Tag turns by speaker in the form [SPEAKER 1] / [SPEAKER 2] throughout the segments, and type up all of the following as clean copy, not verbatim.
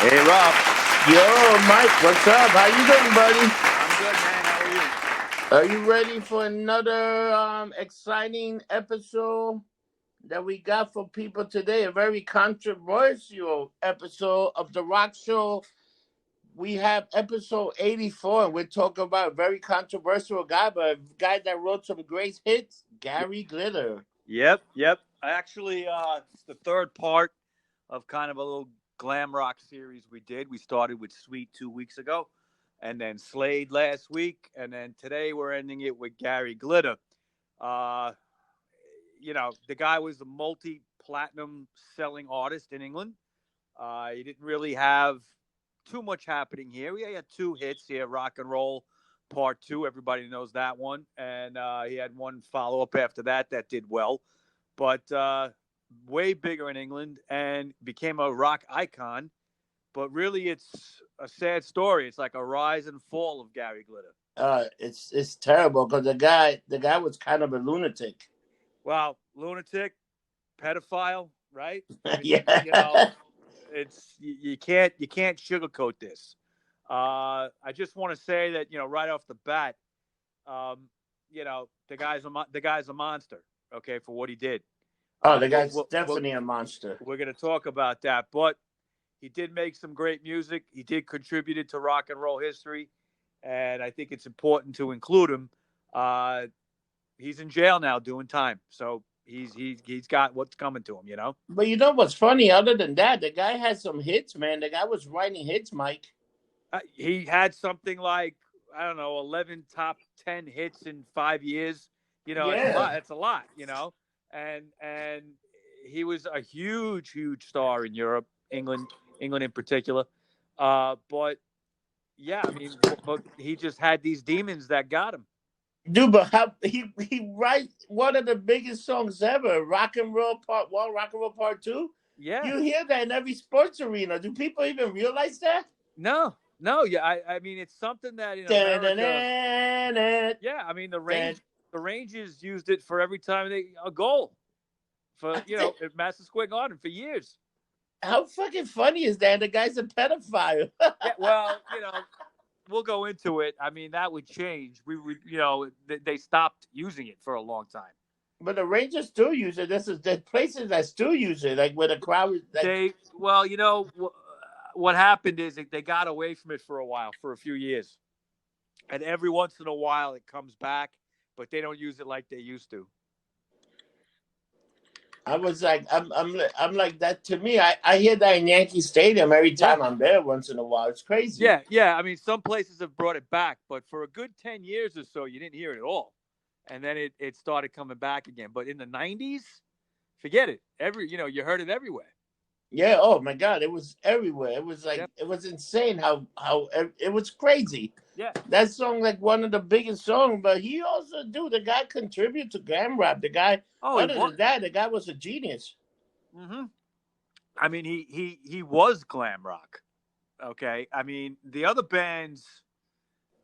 [SPEAKER 1] Hey, Rob.
[SPEAKER 2] Yo, Mike, what's up? How you doing, buddy?
[SPEAKER 1] I'm good, man. How are you?
[SPEAKER 2] Are you ready for another exciting episode that we got for people today? A very controversial episode of the Rock Show. We have episode 84, and we're talking about a very controversial guy, but a guy that wrote some great hits,
[SPEAKER 1] Y-
[SPEAKER 2] Gary Glitter.
[SPEAKER 1] Yep. I actually, it's the third part of kind of a little glam rock series we did. We started with Sweet 2 weeks ago, and then Slade last week, and then today we're ending it with Gary Glitter. Uh, the guy was a multi-platinum selling artist in England. He didn't really have too much happening here. He had two hits here, Rock and Roll Part 2. Everybody knows that one. And he had one follow-up after that did well. But way bigger in England and became a rock icon. But really, it's a sad story. It's like a rise and fall of Gary Glitter.
[SPEAKER 2] It's terrible because the guy was kind of a lunatic.
[SPEAKER 1] Well, lunatic, pedophile, right? I mean,
[SPEAKER 2] Yeah.
[SPEAKER 1] it's you can't sugarcoat this. I just want to say that right off the bat, the guy's a monster. Okay, for what he did.
[SPEAKER 2] Oh,
[SPEAKER 1] Uh,
[SPEAKER 2] the
[SPEAKER 1] we'll,
[SPEAKER 2] guy's
[SPEAKER 1] we'll, we'll,
[SPEAKER 2] definitely a monster.
[SPEAKER 1] we're going to talk about that, but he did make some great music. He did contribute to rock and roll history, and I think it's important to include him. Uh, he's in jail now doing time, so he's got what's coming to him.
[SPEAKER 2] But you know what's funny? Other than that, the guy had some hits, man. The guy was writing hits, Mike.
[SPEAKER 1] He had something like, I don't know, 11 top 10 hits in 5 years. It's a
[SPEAKER 2] Yeah.
[SPEAKER 1] lot. It's a lot. And he was a huge star in Europe, England in particular. But yeah, I mean, but he just had these demons that got him.
[SPEAKER 2] Dude, but how he writes one of the biggest songs ever, Rock and Roll Part 1, Rock and Roll Part 2.
[SPEAKER 1] Yeah.
[SPEAKER 2] You hear that in every sports arena. Do people even realize that?
[SPEAKER 1] No. Yeah. I mean, it's something that in America.
[SPEAKER 2] Da-da-da-da,
[SPEAKER 1] Yeah. I mean, the
[SPEAKER 2] da.
[SPEAKER 1] Rangers used it for every time a goal for
[SPEAKER 2] I think,
[SPEAKER 1] at Madison Square Garden for years.
[SPEAKER 2] how fucking funny is that? The guy's a pedophile.
[SPEAKER 1] Yeah, well, we'll go into it. I mean, that would change. We would, they stopped using it for a long time.
[SPEAKER 2] But the Rangers still use it. There's places that still use it, like where the crowd is like.
[SPEAKER 1] Well, what happened is they got away from it for a while, for a few years, and every once in a while it comes back, but they don't use it like they used to.
[SPEAKER 2] I was like, I'm like that. To me, I hear that in Yankee Stadium every
[SPEAKER 1] Yeah,
[SPEAKER 2] time I'm there. Once in a while, it's crazy.
[SPEAKER 1] yeah. I mean, some places have brought it back, but for a good 10 years or so, you didn't hear it at all, and then it started coming back again. But in the '90s, forget it. You heard it everywhere.
[SPEAKER 2] Yeah. Oh my God, it was everywhere. It was
[SPEAKER 1] Yeah,
[SPEAKER 2] like it was insane how it was crazy.
[SPEAKER 1] yeah.
[SPEAKER 2] That song like one of the biggest songs, but he also the guy contributed to glam rap. The guy,
[SPEAKER 1] Oh, he
[SPEAKER 2] other
[SPEAKER 1] was.
[SPEAKER 2] than that, the guy was a genius.
[SPEAKER 1] Hmm. I mean, he was glam rock. Okay, I mean the other bands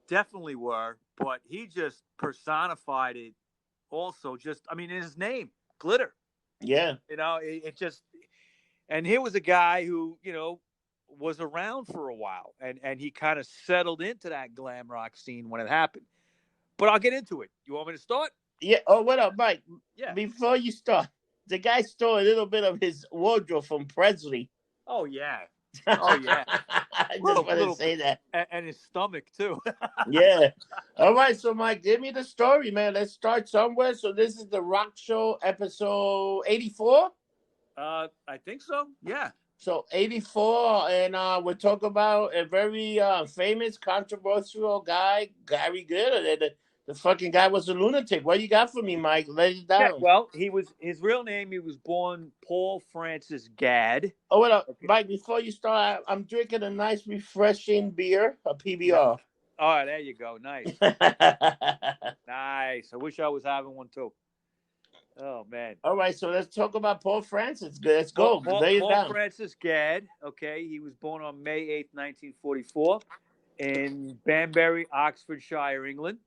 [SPEAKER 1] definitely were, but he just personified it. Also, just I mean, in his name, glitter.
[SPEAKER 2] Yeah.
[SPEAKER 1] It just. And here was a guy who was around for a while, and he kind of settled into that glam rock scene when it happened. But I'll get into it. You want me to start?
[SPEAKER 2] Yeah. Oh, what up, Mike?
[SPEAKER 1] Yeah.
[SPEAKER 2] Before you start, the guy stole a little bit of his wardrobe from Presley.
[SPEAKER 1] Oh yeah. Oh yeah.
[SPEAKER 2] I just
[SPEAKER 1] Little
[SPEAKER 2] want to
[SPEAKER 1] little,
[SPEAKER 2] say that.
[SPEAKER 1] and his stomach too.
[SPEAKER 2] Yeah. All right. So, Mike, give me the story, man. Let's start somewhere. So, this is the Rock Show episode 84.
[SPEAKER 1] I think so. Yeah.
[SPEAKER 2] So, 84. And we're talking about a very famous, controversial guy, Gary Glitter. The fucking guy was a lunatic. What you got for me, Mike? Lay it
[SPEAKER 1] Yeah.
[SPEAKER 2] down.
[SPEAKER 1] Well, his real name. He was born Paul Francis Gadd.
[SPEAKER 2] Oh, what up,
[SPEAKER 1] Okay.
[SPEAKER 2] Mike? Before you start, I'm drinking a nice, refreshing beer, a
[SPEAKER 1] Yeah.
[SPEAKER 2] PBR.
[SPEAKER 1] All right. There you go. Nice. Nice. I wish I was having one too. Oh man.
[SPEAKER 2] All right, so let's talk about Paul Francis. Let's
[SPEAKER 1] Paul,
[SPEAKER 2] go.
[SPEAKER 1] Paul,
[SPEAKER 2] Lay it
[SPEAKER 1] Paul
[SPEAKER 2] down.
[SPEAKER 1] Francis Gadd. Okay. He was born on May 8th, 1944, in Banbury, Oxfordshire, England.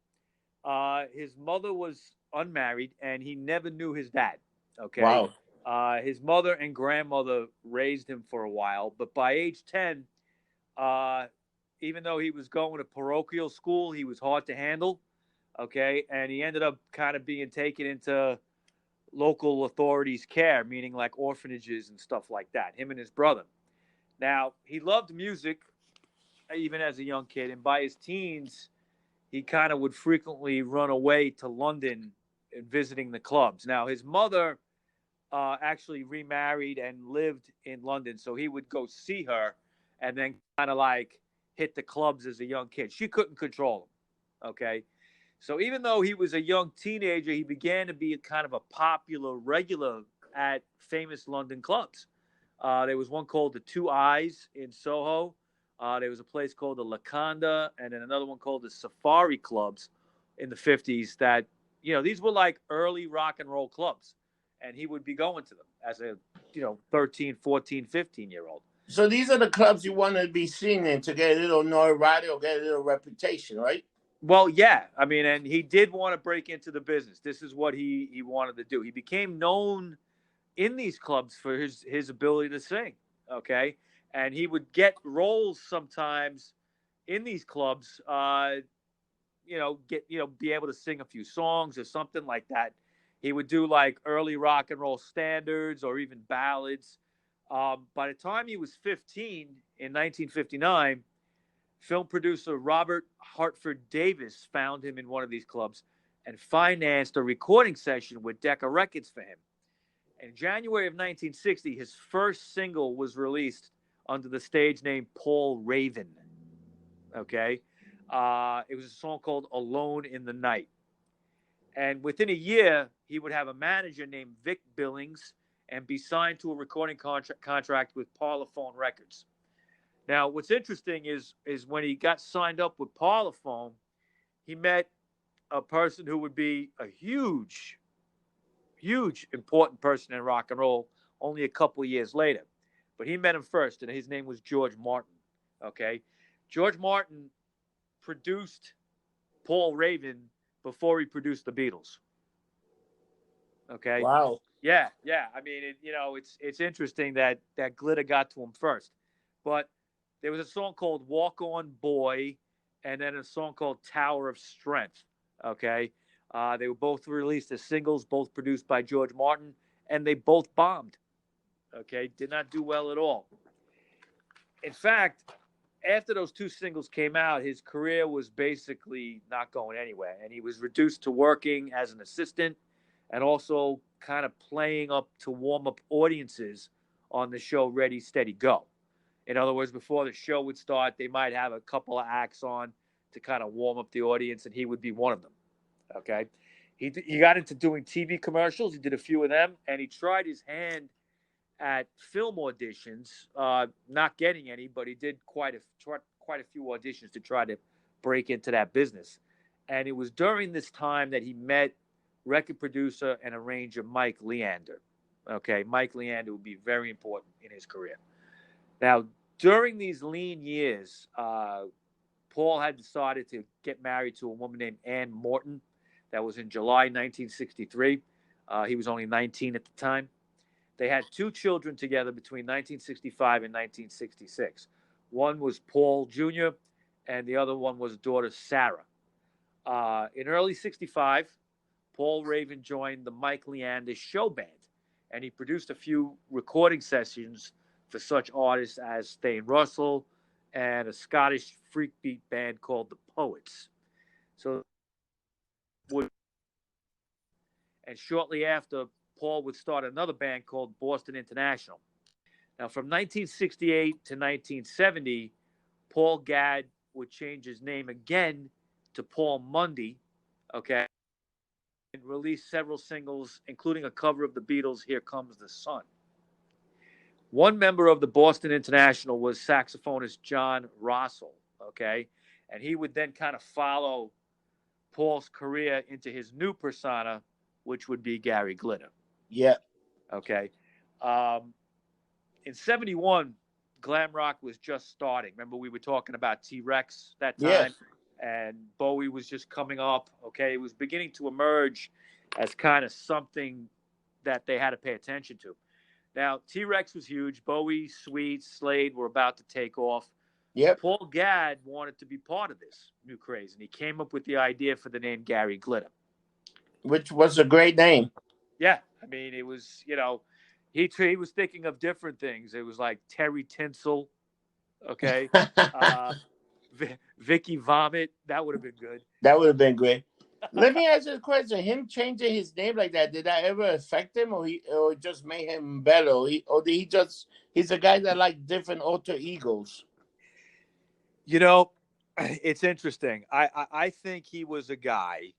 [SPEAKER 1] His mother was unmarried, and he never knew his dad. Okay.
[SPEAKER 2] Wow.
[SPEAKER 1] His mother and grandmother raised him for a while, but by age 10, Even though he was going to parochial school, he was hard to handle. Okay, and he ended up kind of being taken into local authorities' care, meaning like orphanages and stuff like that. Him and his brother. Now he loved music, even as a young kid, and by his teens, he kind of would frequently run away to London and visiting the clubs. Now his mother actually remarried and lived in London, so he would go see her, and then kind of like hit the clubs as a young kid. She couldn't control him. Okay. So even though he was a young teenager, he began to be kind of a popular regular at famous London clubs. There was one called the Two Eyes in Soho. There was a place called the Laconda, and then another one called the Safari Clubs in the 50s that, these were like early rock and roll clubs. And he would be going to them as a, 13, 14, 15-year-old.
[SPEAKER 2] So these are the clubs you want to be seen in to get a little notoriety or get a little reputation, right?
[SPEAKER 1] Well, yeah. I mean, and he did want to break into the business. This is what he wanted to do. He became known in these clubs for his ability to sing, okay? And he would get roles sometimes in these clubs, be able to sing a few songs or something like that. He would do like early rock and roll standards or even ballads. By the time he was 15 in 1959, film producer Robert Hartford Davis found him in one of these clubs and financed a recording session with Decca Records for him. In January of 1960, his first single was released under the stage name Paul Raven. Okay. It was a song called Alone in the Night. And within a year, he would have a manager named Vic Billings and be signed to a recording contract with Parlophone Records. Now, what's interesting is when he got signed up with Parlophone, he met a person who would be a huge, important person in rock and roll only a couple of years later. But he met him first, and his name was George Martin. Okay? George Martin produced Paul Raven before he produced the Beatles. Okay?
[SPEAKER 2] Wow.
[SPEAKER 1] Yeah. I mean, it's interesting that glitter got to him first. But there was a song called Walk On Boy and then a song called Tower of Strength. Okay? They were both released as singles, both produced by George Martin, and they both bombed. Okay? Did not do well at all. In fact, after those two singles came out, his career was basically not going anywhere. And he was reduced to working as an assistant and also kind of playing up to warm up audiences on the show Ready, Steady, Go. In other words, before the show would start, they might have a couple of acts on to kind of warm up the audience, and he would be one of them. Okay. He got into doing TV commercials. He did a few of them, and he tried his hand at film auditions, not getting any, but he did quite a few auditions to try to break into that business. And it was during this time that he met record producer and arranger Mike Leander. Okay, Mike Leander would be very important in his career. Now, during these lean years, Paul had decided to get married to a woman named Ann Morton. That was in July 1963. He was only 19 at the time. They had two children together between 1965 and 1966. One was Paul Jr., and the other one was daughter Sarah. In early 65, Paul Raven joined the Mike Leander Show Band, and he produced a few recording sessions for such artists as Thane Russell and a Scottish freak beat band called the Poets. And shortly after, Paul would start another band called Boston International. Now, from 1968 to 1970, Paul Gadd would change his name again to Paul Mundy, okay, and release several singles, including a cover of the Beatles' Here Comes the Sun. One member of the Boston International was saxophonist John Rossell, okay, and he would then kind of follow Paul's career into his new persona, which would be Gary Glitter.
[SPEAKER 2] Yeah.
[SPEAKER 1] Okay. In 71, glam rock was just starting. Remember, we were talking about T-Rex that time?
[SPEAKER 2] Yes.
[SPEAKER 1] And Bowie was just coming up. Okay. It was beginning to emerge as kind of something that they had to pay attention to. Now, T-Rex was huge. Bowie, Sweet, Slade were about to take off. But there was a
[SPEAKER 2] Yep.
[SPEAKER 1] Paul Gadd wanted to be part of this new craze, and he came up with the idea for the name Gary Glitter.
[SPEAKER 2] Which was a great name.
[SPEAKER 1] Yeah, I mean, it was, he was thinking of different things. It was like Terry Tinsel, okay, uh, Vicky Vomit. That would have been good.
[SPEAKER 2] That would have been great. Let me ask you a question. Him changing his name like that, did that ever affect him, or just made him better? Or did he just, he's a guy that like different alter egos?
[SPEAKER 1] It's interesting. I think he was a guy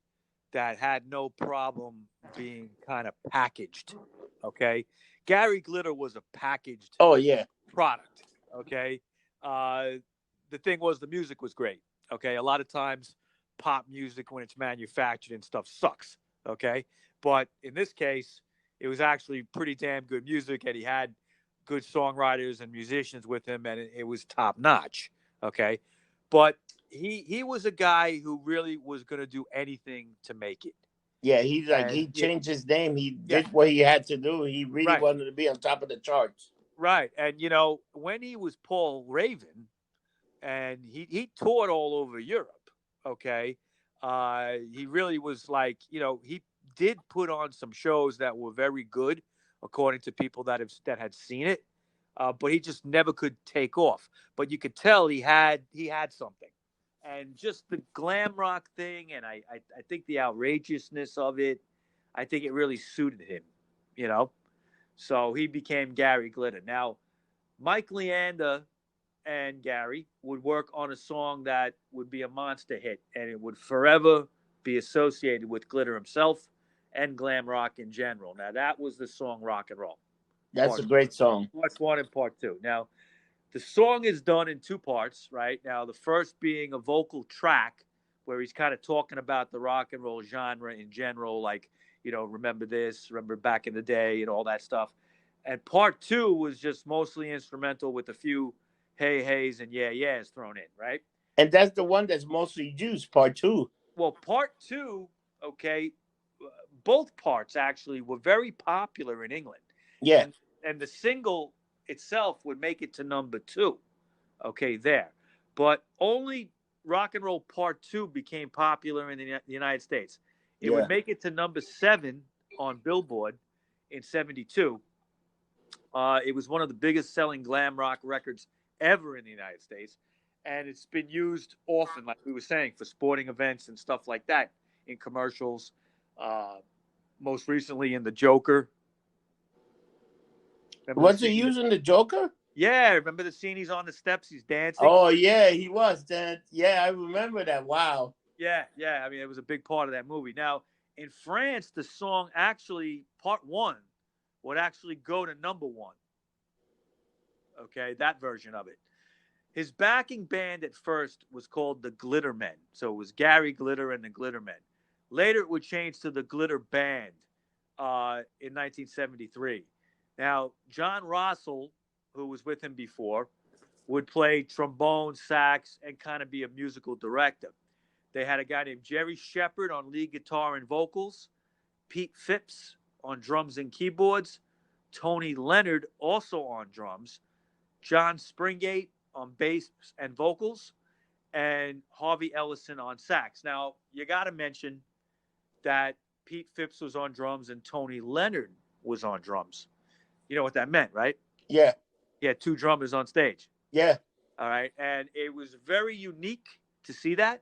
[SPEAKER 1] that had no problem being kind of packaged. Okay, Gary Glitter was a packaged
[SPEAKER 2] Oh yeah,
[SPEAKER 1] product. Okay, uh, the thing was the music was great. Okay, a lot of times pop music when it's manufactured and stuff sucks. Okay, but in this case, it was actually pretty damn good music, and he had good songwriters and musicians with him, and it was top notch. Okay, but he was a guy who really was going to do anything to make it.
[SPEAKER 2] yeah. He's like,
[SPEAKER 1] And
[SPEAKER 2] he changed his name. He
[SPEAKER 1] yeah,
[SPEAKER 2] did what he had to do. He really
[SPEAKER 1] right,
[SPEAKER 2] wanted to be on top of the charts.
[SPEAKER 1] right. And when he was Paul Raven, and he toured all over Europe. Okay, he really was like, he did put on some shows that were very good, according to people that had seen it. But he just never could take off. But you could tell he had something, and just the glam rock thing, and I think the outrageousness of it, I think it really suited him, you know. So he became Gary Glitter. Now, Mike Leander and Gary would work on a song that would be a monster hit, and it would forever be associated with Glitter himself and glam rock in general. Now, that was the song Rock and Roll,
[SPEAKER 2] That's a
[SPEAKER 1] part
[SPEAKER 2] great song.
[SPEAKER 1] one and part two. Now, the song is done in two parts, right? Now, the first being a vocal track where he's kind of talking about the rock and roll genre in general, like, remember this, remember back in the day, and all that stuff. And part two was just mostly instrumental with a few hey heys and yeah yeahs thrown in, right?
[SPEAKER 2] And that's the one that's mostly used, part two.
[SPEAKER 1] Well, part two, okay, both parts actually were very popular in England,
[SPEAKER 2] Yeah,
[SPEAKER 1] and the single itself would make it to number two, okay, there, but only Rock and Roll Part Two became popular in the United States. It would
[SPEAKER 2] yeah.
[SPEAKER 1] make it to number seven on Billboard in '72. It was one of the biggest selling glam rock records ever in the United States. And it's been used often, like we were saying, for sporting events and stuff like that in commercials. Uh, Most recently in The Joker. Remember the
[SPEAKER 2] Was he
[SPEAKER 1] scene?
[SPEAKER 2] using the Joker?
[SPEAKER 1] Yeah, remember the scene? He's on the steps, he's dancing.
[SPEAKER 2] Oh yeah, he was. Then yeah, I remember that. Wow.
[SPEAKER 1] Yeah, yeah. I mean, it was a big part of that movie. Now, in France, the song actually, part one, would actually go to number one. Okay, that version of it. His backing band at first was called the Glitter Men. So it was Gary Glitter and the Glitter Men. Later, it would change to the Glitter Band in 1973. Now, John Russell, who was with him before, would play trombone, sax, and kind of be a musical director. They had a guy named Jerry Shepard on lead guitar and vocals, Pete Phipps on drums and keyboards, Tony Leonard also on drums, John Springate on bass and vocals, and Harvey Ellison on sax. Now, you got to mention that Pete Phipps was on drums and Tony Leonard was on drums. You know what that meant, right?
[SPEAKER 2] Yeah,
[SPEAKER 1] He had two drummers on stage.
[SPEAKER 2] yeah.
[SPEAKER 1] All right. And it was very unique to see that.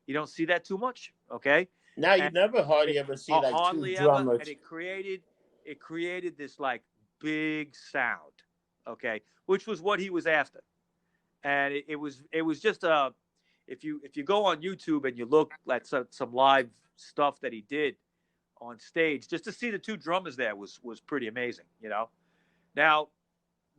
[SPEAKER 1] You don't see that too much. Okay.
[SPEAKER 2] Now you
[SPEAKER 1] And
[SPEAKER 2] never hardly
[SPEAKER 1] it,
[SPEAKER 2] ever see like two
[SPEAKER 1] hardly ever. And
[SPEAKER 2] drummers.
[SPEAKER 1] it created this like big sound. Okay. Which was what he was after. And it was just if you go on YouTube and you look at some live stuff that he did on stage, just to see the two drummers there was pretty amazing. Now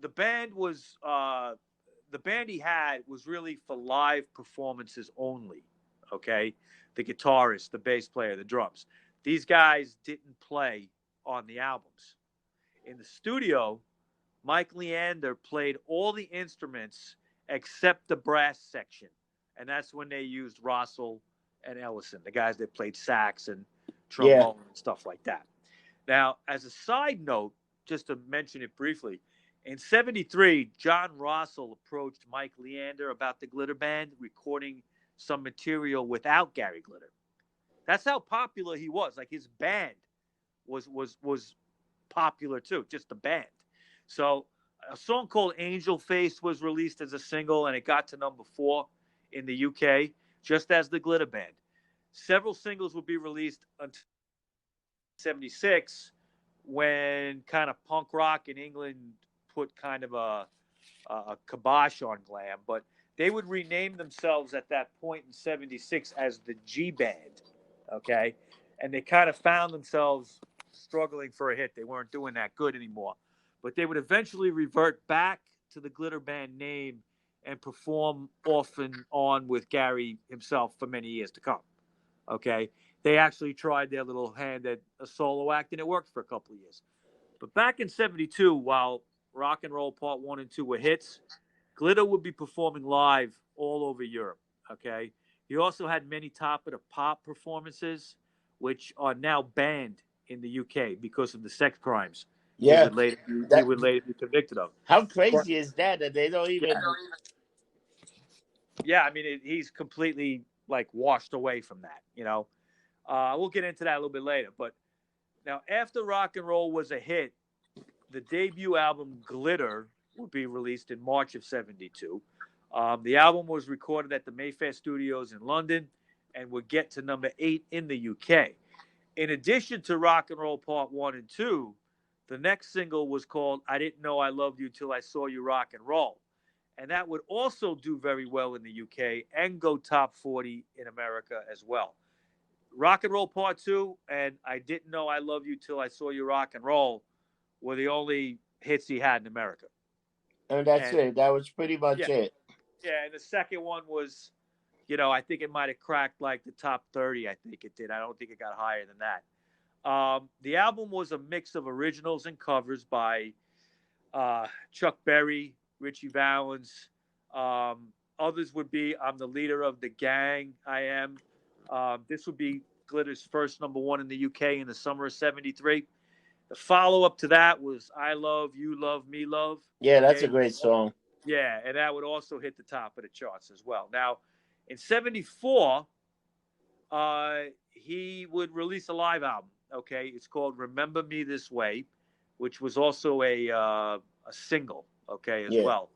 [SPEAKER 1] the band was the band he had was really for live performances only. Okay, the guitarist, the bass player, the drums. These guys didn't play on the albums. In the studio, Mike Leander played all the instruments except the brass section. And that's when they used Russell and Ellison, the guys that played sax and
[SPEAKER 2] Yeah,
[SPEAKER 1] trombone and stuff like that. Now, as a side note, just to mention it briefly, In 73, John Russell approached Mike Leander about the Glitter Band, recording some material without Gary Glitter. That's how popular he was. Like his band was popular too, just the band. So a song called Angel Face was released as a single, and it got to number 4 in the UK, just as the Glitter Band. Several singles would be released until 76, when kind of punk rock in England put kind of a kibosh on glam. But they would rename themselves at that point in 76 as the G Band, okay? And they kind of found themselves struggling for a hit. They weren't doing that good anymore. But they would eventually revert back to the Glitter Band name and perform off and on with Gary himself for many years to come, okay? They actually tried their little hand at a solo act, and it worked for a couple of years. But back in 72, while Rock and Roll Part 1 and 2 were hits, Glitter would be performing live all over Europe, okay? He also had many Top of the Pop performances, which are now banned in the UK because of the sex crimes he
[SPEAKER 2] Yeah.
[SPEAKER 1] would later be convicted of.
[SPEAKER 2] How crazy is that they don't even...
[SPEAKER 1] Yeah, I mean, he's completely, like, washed away from that, you know? We'll get into that a little bit later. But now, after Rock and Roll was a hit, the debut album Glitter would be released in March of 72. The album was recorded at the Mayfair Studios in London and would get to number 8 in the UK. In addition to Rock and Roll Part 1 and 2, the next single was called I Didn't Know I Loved You Till I Saw You Rock and Roll. And that would also do very well in the UK and go top 40 in America as well. Rock and Roll Part 2 and I Didn't Know I Loved You Till I Saw You Rock and Roll were the only hits he had in America.
[SPEAKER 2] And that's it. That was pretty much it.
[SPEAKER 1] Yeah, and the second one was, you know, I think it might have cracked like the top 30, I think it did. I don't think it got higher than that. The album was a mix of originals and covers by Chuck Berry, Richie Valens. Others would be I'm the Leader of the Gang, I Am. This would be Glitter's first number 1 in the UK in the summer of 73. The follow-up to that was I Love, You Love, Me Love.
[SPEAKER 2] Yeah, that's a great song.
[SPEAKER 1] Yeah, and that would also hit the top of the charts as well. Now, in 74, he would release a live album, okay? It's called Remember Me This Way, which was also a single, okay, as well.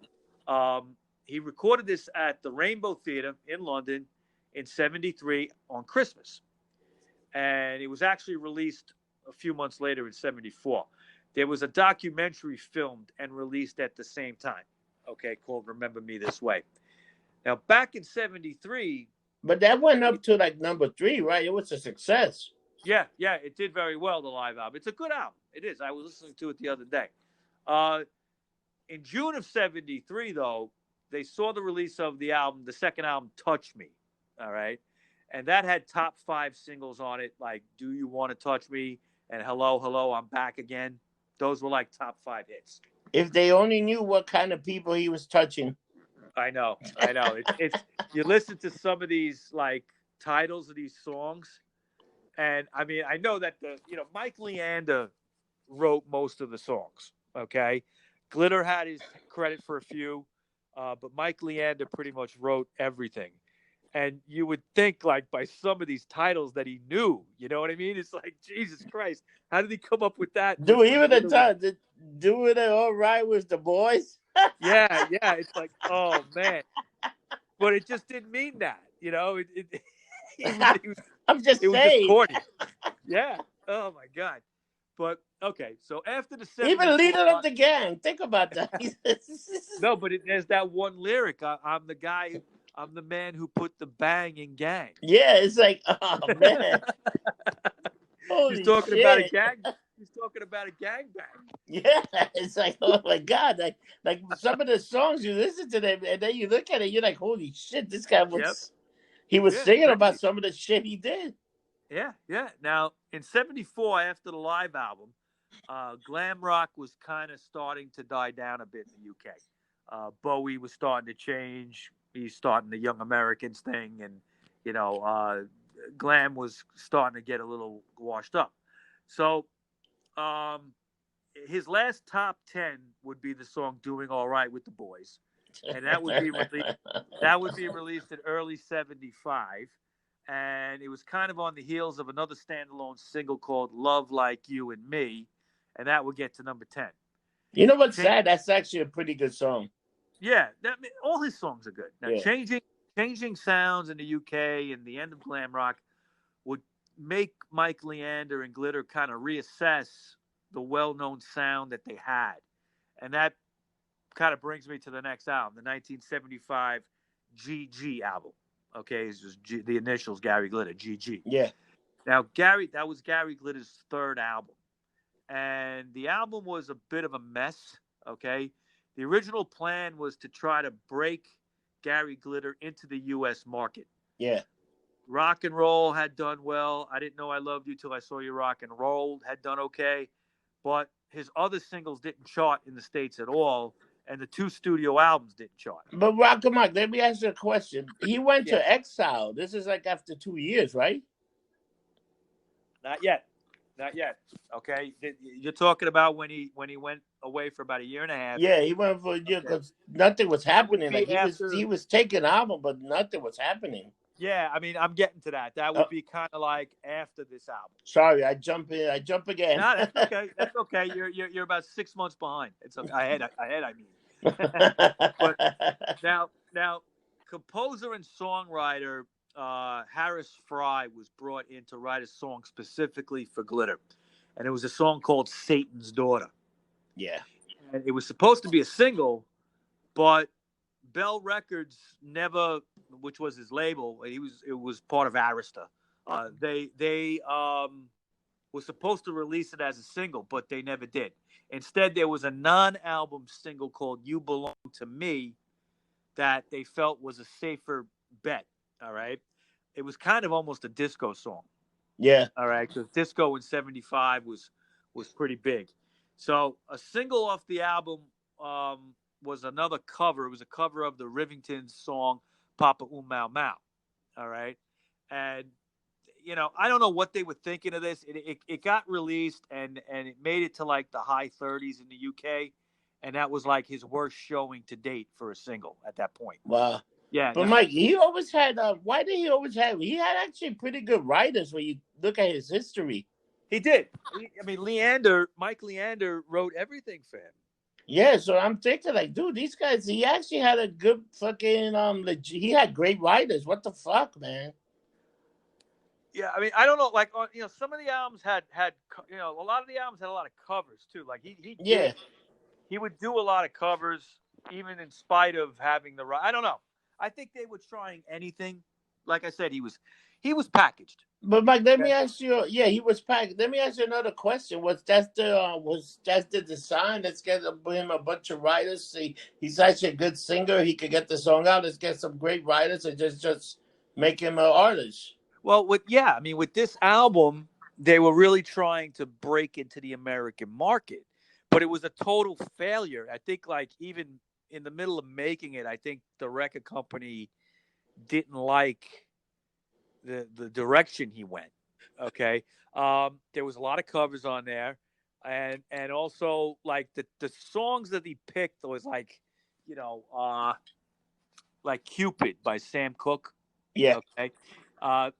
[SPEAKER 1] He recorded this at the Rainbow Theatre in London in 73 on Christmas. And it was actually released a few months later in 74. There was a documentary filmed and released at the same time, okay, called Remember Me This Way. Now, back in 73...
[SPEAKER 2] But that went up to like number 3, right? It was a success.
[SPEAKER 1] Yeah, it did very well, the live album. It's a good album. It is. I was listening to it the other day. In June of 73, though, they saw the release of the album, the second album, Touch Me, all right? And that had top 5 singles on it, like Do You Want to Touch Me and Hello, Hello, I'm Back Again. Those were like top 5 hits.
[SPEAKER 2] If they only knew what kind of people he was touching.
[SPEAKER 1] I know. It's you listen to some of these like titles of these songs, and I mean, I know that Mike Leander wrote most of the songs. Okay, Glitter had his credit for a few, but Mike Leander pretty much wrote everything. And you would think, like, by some of these titles that he knew, you know what I mean? It's like, Jesus Christ, how did he come up with that?
[SPEAKER 2] Dude, even the time, doing it all right with the boys.
[SPEAKER 1] Yeah, it's like, oh man, but it just didn't mean that, you know.
[SPEAKER 2] I'm just saying.
[SPEAKER 1] It was just corny. Yeah. Oh my God. But okay, so after the
[SPEAKER 2] even Leader of the Gang, think about that.
[SPEAKER 1] No, but there's that one lyric. I'm the guy. I'm the man who put the bang in gang.
[SPEAKER 2] Yeah, it's like, oh man. Holy
[SPEAKER 1] He's talking
[SPEAKER 2] shit.
[SPEAKER 1] about a gang. He's talking about a gang bang.
[SPEAKER 2] Yeah, it's like, oh my God, like some of the songs you listen to them and then you look at it, you're like, holy shit, this guy was he was singing about some of the shit he did.
[SPEAKER 1] Yeah. Now in 74, after the live album, glam rock was kind of starting to die down a bit in the UK. Bowie was starting to change. He's starting the Young Americans thing, and glam was starting to get a little washed up. So his last top 10 would be the song "Doing All Right with the Boys," and that would be released. That would be released in early '75, and it was kind of on the heels of another standalone single called "Love Like You and Me," and that would get to number 10.
[SPEAKER 2] You know what's sad? That's actually a pretty good song.
[SPEAKER 1] Yeah, all his songs are good. Now,
[SPEAKER 2] Yeah.
[SPEAKER 1] changing sounds in the UK and the end of glam rock would make Mike Leander and Glitter kind of reassess the well-known sound that they had, and that kind of brings me to the next album, the 1975 GG album. Okay, it's just the initials Gary Glitter, GG.
[SPEAKER 2] Yeah.
[SPEAKER 1] Now, that was Gary Glitter's third album, and the album was a bit of a mess. Okay, the original plan was to try to break Gary Glitter into the U.S. market.
[SPEAKER 2] Yeah.
[SPEAKER 1] Rock and Roll had done well. I Didn't Know I Loved You Till I Saw You Rock and Roll had done okay, but his other singles didn't chart in the States at all, and the 2 studio albums didn't chart.
[SPEAKER 2] But RockerMike, let me ask you a question. He went
[SPEAKER 1] Yeah.
[SPEAKER 2] to exile. This is like after 2 years, right?
[SPEAKER 1] Not yet. Okay, you're talking about when he went away for about a year and a half.
[SPEAKER 2] Yeah, he went for a year because nothing was happening. Like
[SPEAKER 1] after,
[SPEAKER 2] he was taking album, but nothing was happening.
[SPEAKER 1] Yeah, I mean, I'm getting to that. That would be kind of like after this album.
[SPEAKER 2] Sorry, I jump again.
[SPEAKER 1] No, that's okay. That's okay. You're about 6 months behind. It's okay. Ahead. I mean. But now, composer and songwriter Harris Fry was brought in to write a song specifically for Glitter, and it was a song called "Satan's Daughter."
[SPEAKER 2] Yeah,
[SPEAKER 1] and it was supposed to be a single, but Bell Records never, which was his label, it was part of Arista. They was supposed to release it as a single, but they never did. Instead, there was a non-album single called "You Belong to Me" that they felt was a safer bet. All right, it was kind of almost a disco song.
[SPEAKER 2] Yeah.
[SPEAKER 1] All right, because disco in '75 was pretty big. So a single off the album was another cover. It was a cover of the Rivingtons song "Papa Mau Mau." All right, and I don't know what they were thinking of this. It got released and it made it to like the high 30s in the UK, and that was like his worst showing to date for a single at that point.
[SPEAKER 2] Wow.
[SPEAKER 1] Yeah,
[SPEAKER 2] but Mike, he always had. Why did he always have? He had actually pretty good writers when you look at his history.
[SPEAKER 1] He did. I mean, Mike Leander wrote everything for him.
[SPEAKER 2] Yeah, so I'm thinking like, dude, these guys. He actually had a good fucking he had great writers. What the fuck, man?
[SPEAKER 1] Yeah, I mean, I don't know. Like, some of the albums had a lot of the albums had a lot of covers too. Like he would do a lot of covers even in spite of having the right. I don't know. I think they were trying anything. Like I said, he was packaged.
[SPEAKER 2] But Mike, let me ask you. Yeah, he was packed. Let me ask you another question. Was that the design? Let's get him a bunch of writers. See, he's actually a good singer. He could get the song out. Let's get some great writers and just make him an artist.
[SPEAKER 1] Well, with this album, they were really trying to break into the American market, but it was a total failure. I think, like, even in the middle of making it, I think the record company didn't like the direction he went. Okay, there was a lot of covers on there, and also like the songs that he picked was like, like Cupid by Sam Cooke.
[SPEAKER 2] Yeah.
[SPEAKER 1] Okay. I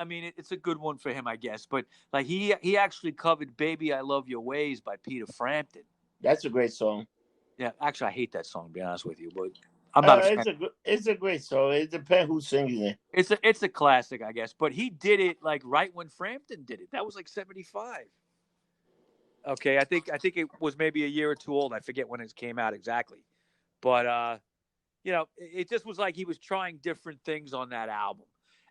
[SPEAKER 1] mean, it's a good one for him, I guess. But like he actually covered "Baby I Love Your Ways" by Peter Frampton.
[SPEAKER 2] That's a great song.
[SPEAKER 1] Yeah, actually, I hate that song, to be honest with you, but I'm not.
[SPEAKER 2] It's a great song. It depends who's singing it.
[SPEAKER 1] It's a classic, I guess. But he did it like right when Frampton did it. That was like '75. Okay, I think it was maybe a year or two old. I forget when it came out exactly, but it just was like he was trying different things on that album.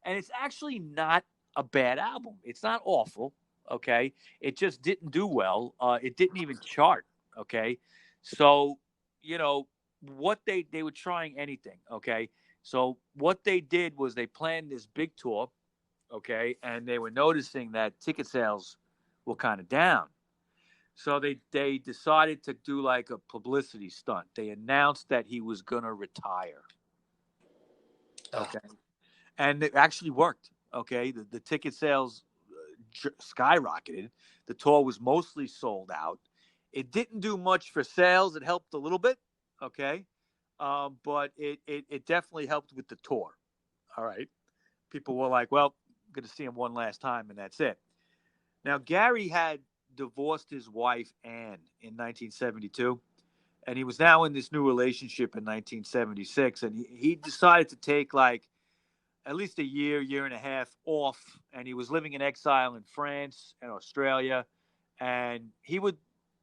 [SPEAKER 1] And it's actually not a bad album. It's not awful, okay? It just didn't do well. It didn't even chart, okay? So, what they were trying anything, okay? So what they did was they planned this big tour, okay? And they were noticing that ticket sales were kind of down. So they decided to do like a publicity stunt. They announced that he was going to retire. Okay. And it actually worked. Okay. The ticket sales skyrocketed. The tour was mostly sold out. It didn't do much for sales. It helped a little bit, okay, but it definitely helped with the tour. All right, people were like, "Well, I'm going to see him one last time, and that's it." Now, Gary had divorced his wife Anne in 1972, and he was now in this new relationship in 1976, and he decided to take like at least a year and a half off, and he was living in exile in France and Australia, and he would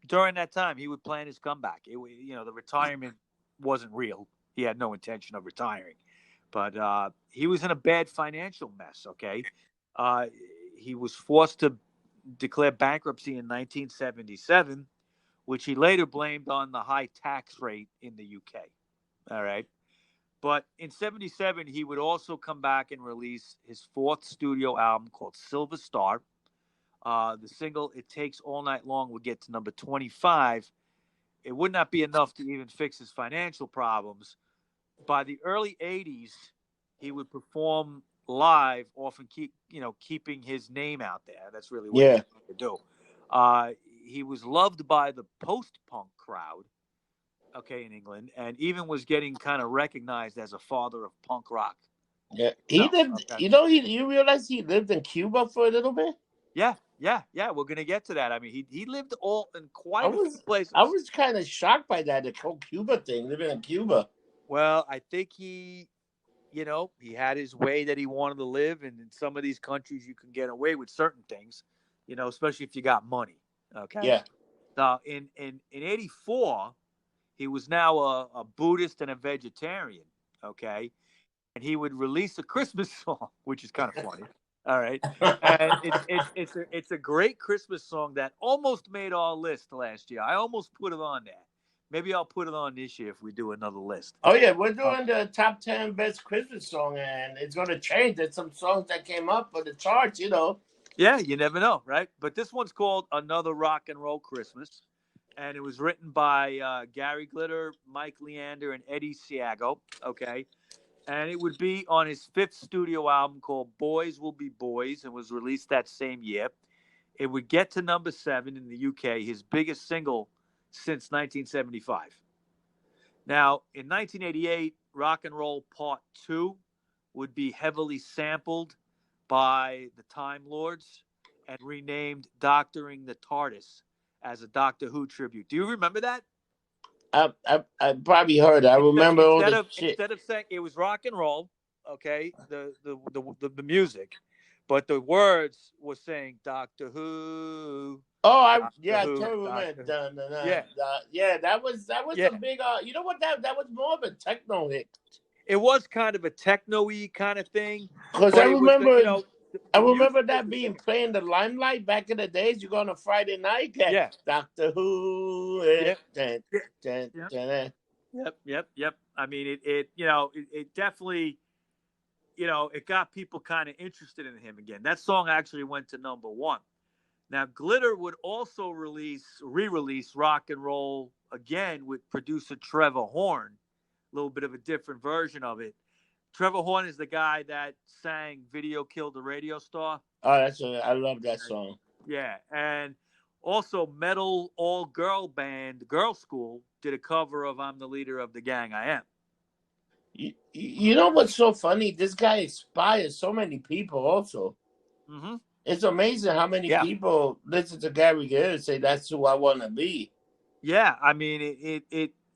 [SPEAKER 1] during that time he would plan his comeback. The retirement wasn't real. He had no intention of retiring, but he was in a bad financial mess. Okay, uh, he was forced to declare bankruptcy in 1977, which he later blamed on the high tax rate in the UK. All right. But in 77, he would also come back and release his fourth studio album called Silver Star. The single It Takes All Night Long would get to number 25. It would not be enough to even fix his financial problems. By the early 80s, he would perform live, often keeping his name out there. That's really what he
[SPEAKER 2] Yeah.
[SPEAKER 1] wanted to do. He was loved by the post-punk crowd, okay, in England, and even was getting kind of recognized as a father of punk rock.
[SPEAKER 2] Yeah. He lived,
[SPEAKER 1] Okay.
[SPEAKER 2] you realize he lived in Cuba for a little bit?
[SPEAKER 1] Yeah. We're gonna get to that. I mean, he lived in
[SPEAKER 2] I
[SPEAKER 1] quite a few
[SPEAKER 2] was
[SPEAKER 1] places.
[SPEAKER 2] I was kind of shocked by that, the whole Cuba thing, living in Cuba.
[SPEAKER 1] Well, I think he had his way that he wanted to live, and in some of these countries, you can get away with certain things, especially if you got money. Okay.
[SPEAKER 2] Yeah.
[SPEAKER 1] So in '84, he was now a Buddhist and a vegetarian. Okay, and he would release a Christmas song, which is kind of funny. All right, and it's a great Christmas song that almost made our list last year. I almost put it on there. Maybe I'll put it on this year if we do another list.
[SPEAKER 2] Oh yeah, we're doing the top 10 best Christmas song, and it's going to change. There's some songs that came up for the charts,
[SPEAKER 1] Yeah, you never know, right? But this one's called Another Rock and Roll Christmas, and it was written by Gary Glitter, Mike Leander, and Eddie Siago. Okay, and it would be on his fifth studio album called Boys Will Be Boys, and was released that same year. It would get to number 7 in the UK, his biggest single since 1975. Now, in 1988, Rock and Roll Part 2 would be heavily sampled by the Time Lords and renamed Doctoring the TARDIS as a Doctor Who tribute. Do you remember that?
[SPEAKER 2] I probably heard it. I remember all the shit.
[SPEAKER 1] Instead of saying it was rock and roll, okay, the music, but the words were saying Doctor Who.
[SPEAKER 2] Oh,
[SPEAKER 1] I
[SPEAKER 2] totally remember. Yeah, that was a big. You know what? That was more of a techno hit.
[SPEAKER 1] It was kind of a techno-y kind of thing.
[SPEAKER 2] Because I remember, that being played in the limelight back in the days. You go on a Friday night, Doctor Who.
[SPEAKER 1] Yep. I mean, it definitely, it got people kind of interested in him again. That song actually went to number 1. Now, Glitter would also re-release Rock and Roll again with producer Trevor Horn, a little bit of a different version of it. Trevor Horn is the guy that sang "Video Killed the Radio Star."
[SPEAKER 2] Oh, I love that song.
[SPEAKER 1] Yeah, and also metal all-girl band Girl School did a cover of "I'm the Leader of the Gang I Am."
[SPEAKER 2] You know what's so funny? This guy inspires so many people. Also, it's amazing how many people listen to Gary Glitter and say that's who I want to be.
[SPEAKER 1] Yeah, I mean,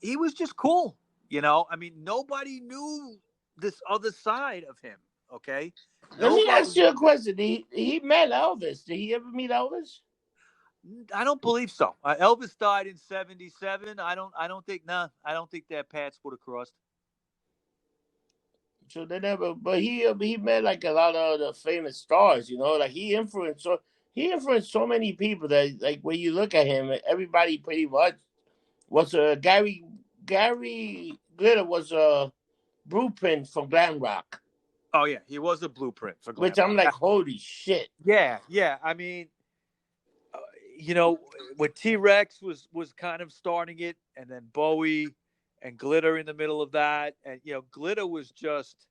[SPEAKER 1] he was just cool. I mean, nobody knew this other side of him. Okay.
[SPEAKER 2] Let me ask you a question. He met Elvis. Did he ever meet Elvis?
[SPEAKER 1] I don't believe so. Elvis died in '77. I don't think their paths would have crossed.
[SPEAKER 2] So they never. But he met like a lot of the famous stars. Like he influenced so many people that like when you look at him, everybody pretty much was Gary Glitter was a blueprint for glam rock.
[SPEAKER 1] Oh yeah, he was a blueprint for glam
[SPEAKER 2] rock. Which I'm like, holy shit.
[SPEAKER 1] Yeah. I mean, when T-Rex was kind of starting it, and then Bowie and Glitter in the middle of that, and Glitter was just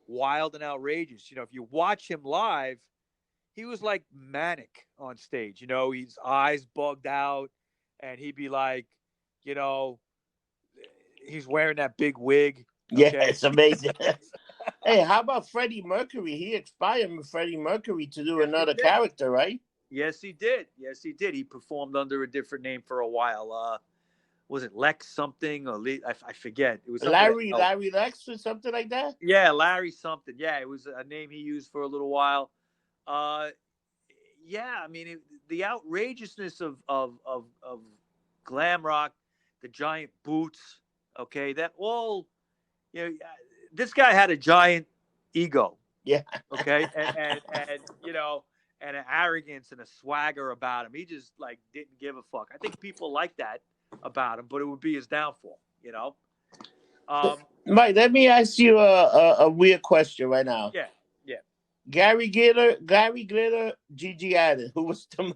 [SPEAKER 1] wild and outrageous. If you watch him live, he was like manic on stage. His eyes bugged out, and he'd be like, you know, he's wearing that big wig.
[SPEAKER 2] Yeah,
[SPEAKER 1] Okay.
[SPEAKER 2] it's amazing. Hey, how about Freddie Mercury? He expired with Freddie Mercury to do
[SPEAKER 1] Yes, he
[SPEAKER 2] another
[SPEAKER 1] did.
[SPEAKER 2] character, right?
[SPEAKER 1] Yes, he did. Yes, he did. He performed under a different name for a while. Was it Lex something or I forget. It was something with L.
[SPEAKER 2] Larry Lex or something like that?
[SPEAKER 1] Yeah, Larry something. Yeah, it was a name he used for a little while. Uh, yeah, I mean the outrageousness of glam rock, the giant boots. Okay, that all this guy had a giant ego.
[SPEAKER 2] Yeah.
[SPEAKER 1] Okay, and and an arrogance and a swagger about him. He just like didn't give a fuck. I think people like that about him, but it would be his downfall.
[SPEAKER 2] Mike, let me ask you a weird question right now.
[SPEAKER 1] Yeah, yeah.
[SPEAKER 2] Gary Glitter, Gigi Allen. Who was the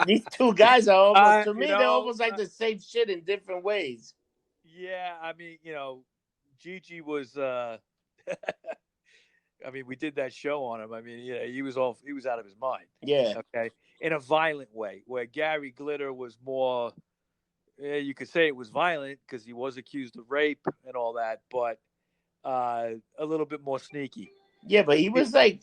[SPEAKER 2] These two guys are almost to me, they're almost like the same shit in different ways.
[SPEAKER 1] Yeah, I mean, Gigi was I mean, we did that show on him. I mean, he was out of his mind.
[SPEAKER 2] Yeah.
[SPEAKER 1] Okay. In a violent way, where Gary Glitter was more you could say it was violent because he was accused of rape and all that, but a little bit more sneaky.
[SPEAKER 2] Yeah, but he was like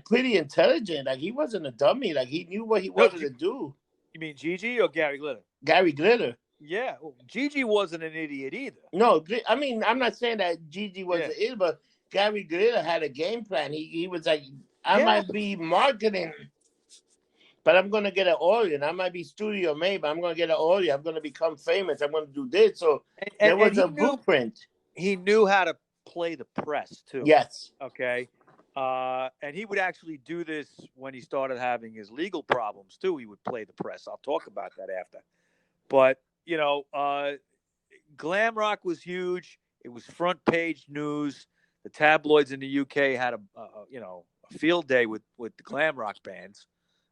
[SPEAKER 2] pretty intelligent. Like he wasn't a dummy. Like he knew what he wanted to do.
[SPEAKER 1] You mean Gigi or Gary Glitter?
[SPEAKER 2] Gary Glitter.
[SPEAKER 1] Yeah, well, Gigi wasn't an idiot either.
[SPEAKER 2] No, I mean I'm not saying that Gigi was an idiot, but Gary Glitter had a game plan. He was like, I might be marketing, but I'm gonna get an audience. I might be studio made, but I'm gonna get an audience. I'm gonna become famous. I'm gonna do this. So there was a blueprint.
[SPEAKER 1] He knew how to play the press too.
[SPEAKER 2] Yes.
[SPEAKER 1] Okay. And he would actually do this when he started having his legal problems too. He would play the press. I'll talk about that after. But glam rock was huge. It was front page news. The tabloids in the UK had a field day with the glam rock bands.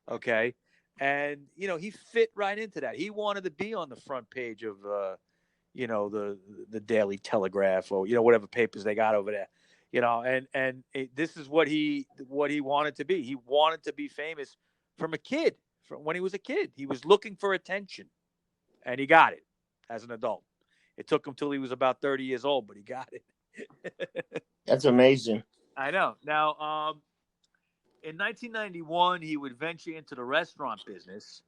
[SPEAKER 1] Okay. And he fit right into that. He wanted to be on the front page of the Daily Telegraph or whatever papers they got over there. This is what he wanted to be. He wanted to be famous from when he was a kid. He was looking for attention, and he got it as an adult. It took him till he was about 30 years old, but he got it.
[SPEAKER 2] That's amazing.
[SPEAKER 1] I know. Now, in 1991, he would venture into the restaurant business,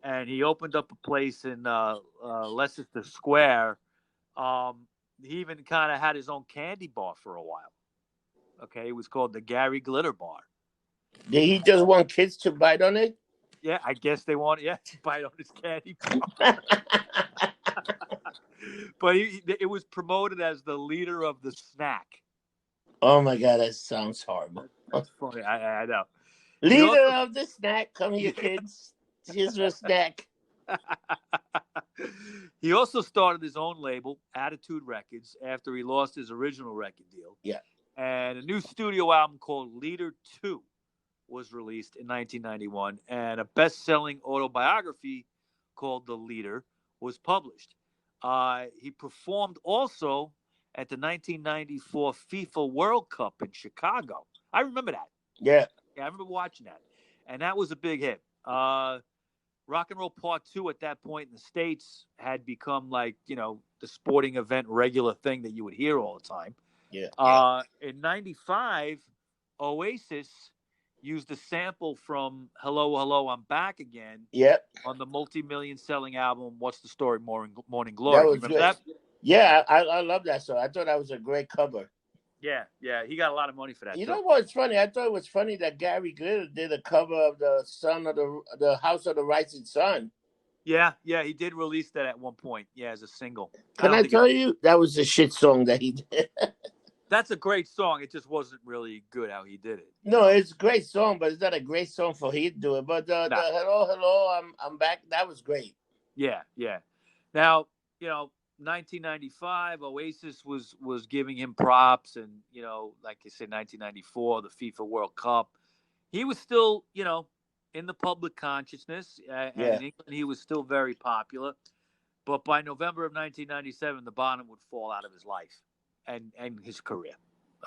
[SPEAKER 1] and he opened up a place in Leicester Square. He even kind of had his own candy bar for a while. Okay, it was called the Gary Glitter Bar.
[SPEAKER 2] Did he just want kids to bite on it?
[SPEAKER 1] Yeah, I guess they want to bite on his candy bar. But it was promoted as the leader of the snack.
[SPEAKER 2] Oh my God, that sounds horrible.
[SPEAKER 1] That's funny. I know.
[SPEAKER 2] Leader of the snack. Come here, kids. Here's your snack.
[SPEAKER 1] He also started his own label, Attitude Records, after he lost his original record deal.
[SPEAKER 2] Yeah.
[SPEAKER 1] And a new studio album called Leader 2 was released in 1991, and a best-selling autobiography called The Leader was published. He performed also at the 1994 FIFA World Cup in Chicago. I remember that.
[SPEAKER 2] Yeah.
[SPEAKER 1] I remember watching that, and that was a big hit. Rock and Roll Part 2 at that point in the States had become like, the sporting event regular thing that you would hear all the time.
[SPEAKER 2] Yeah.
[SPEAKER 1] In 95, Oasis used a sample from Hello, Hello, I'm Back Again on the multi-million selling album, What's the Story, Morning Glory.
[SPEAKER 2] That was good. Yeah, I love that song. I thought that was a great cover.
[SPEAKER 1] Yeah, he got a lot of money for that.
[SPEAKER 2] You know what's funny? I thought it was funny that Gary Glitter did a cover of the Son of the House of the Rising Sun.
[SPEAKER 1] Yeah, he did release that at one point. Yeah, as a single.
[SPEAKER 2] Can I tell you that was a shit song that he did?
[SPEAKER 1] That's a great song. It just wasn't really good how he did it.
[SPEAKER 2] No, it's a great song, but it's not a great song for he to do it. But the Hello, I'm Back, that was great.
[SPEAKER 1] Yeah. Now, 1995, Oasis was giving him props, and like I said, 1994, the FIFA World Cup. He was still, in the public consciousness, and in England he was still very popular. But by November of 1997, the bottom would fall out of his life and his career.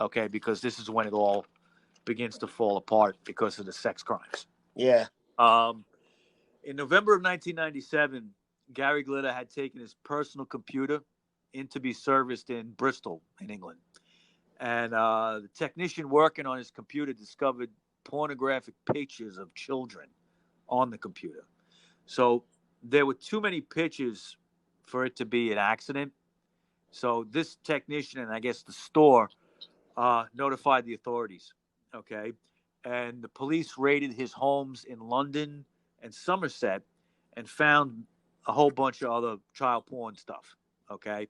[SPEAKER 1] Okay, because this is when it all begins to fall apart because of the sex crimes.
[SPEAKER 2] Yeah.
[SPEAKER 1] In November of 1997, Gary Glitter had taken his personal computer in to be serviced in Bristol, in England. And the technician working on his computer discovered pornographic pictures of children on the computer. So there were too many pictures for it to be an accident. So this technician and I guess the store notified the authorities. Okay. And the police raided his homes in London and Somerset and found a whole bunch of other child porn stuff. Okay.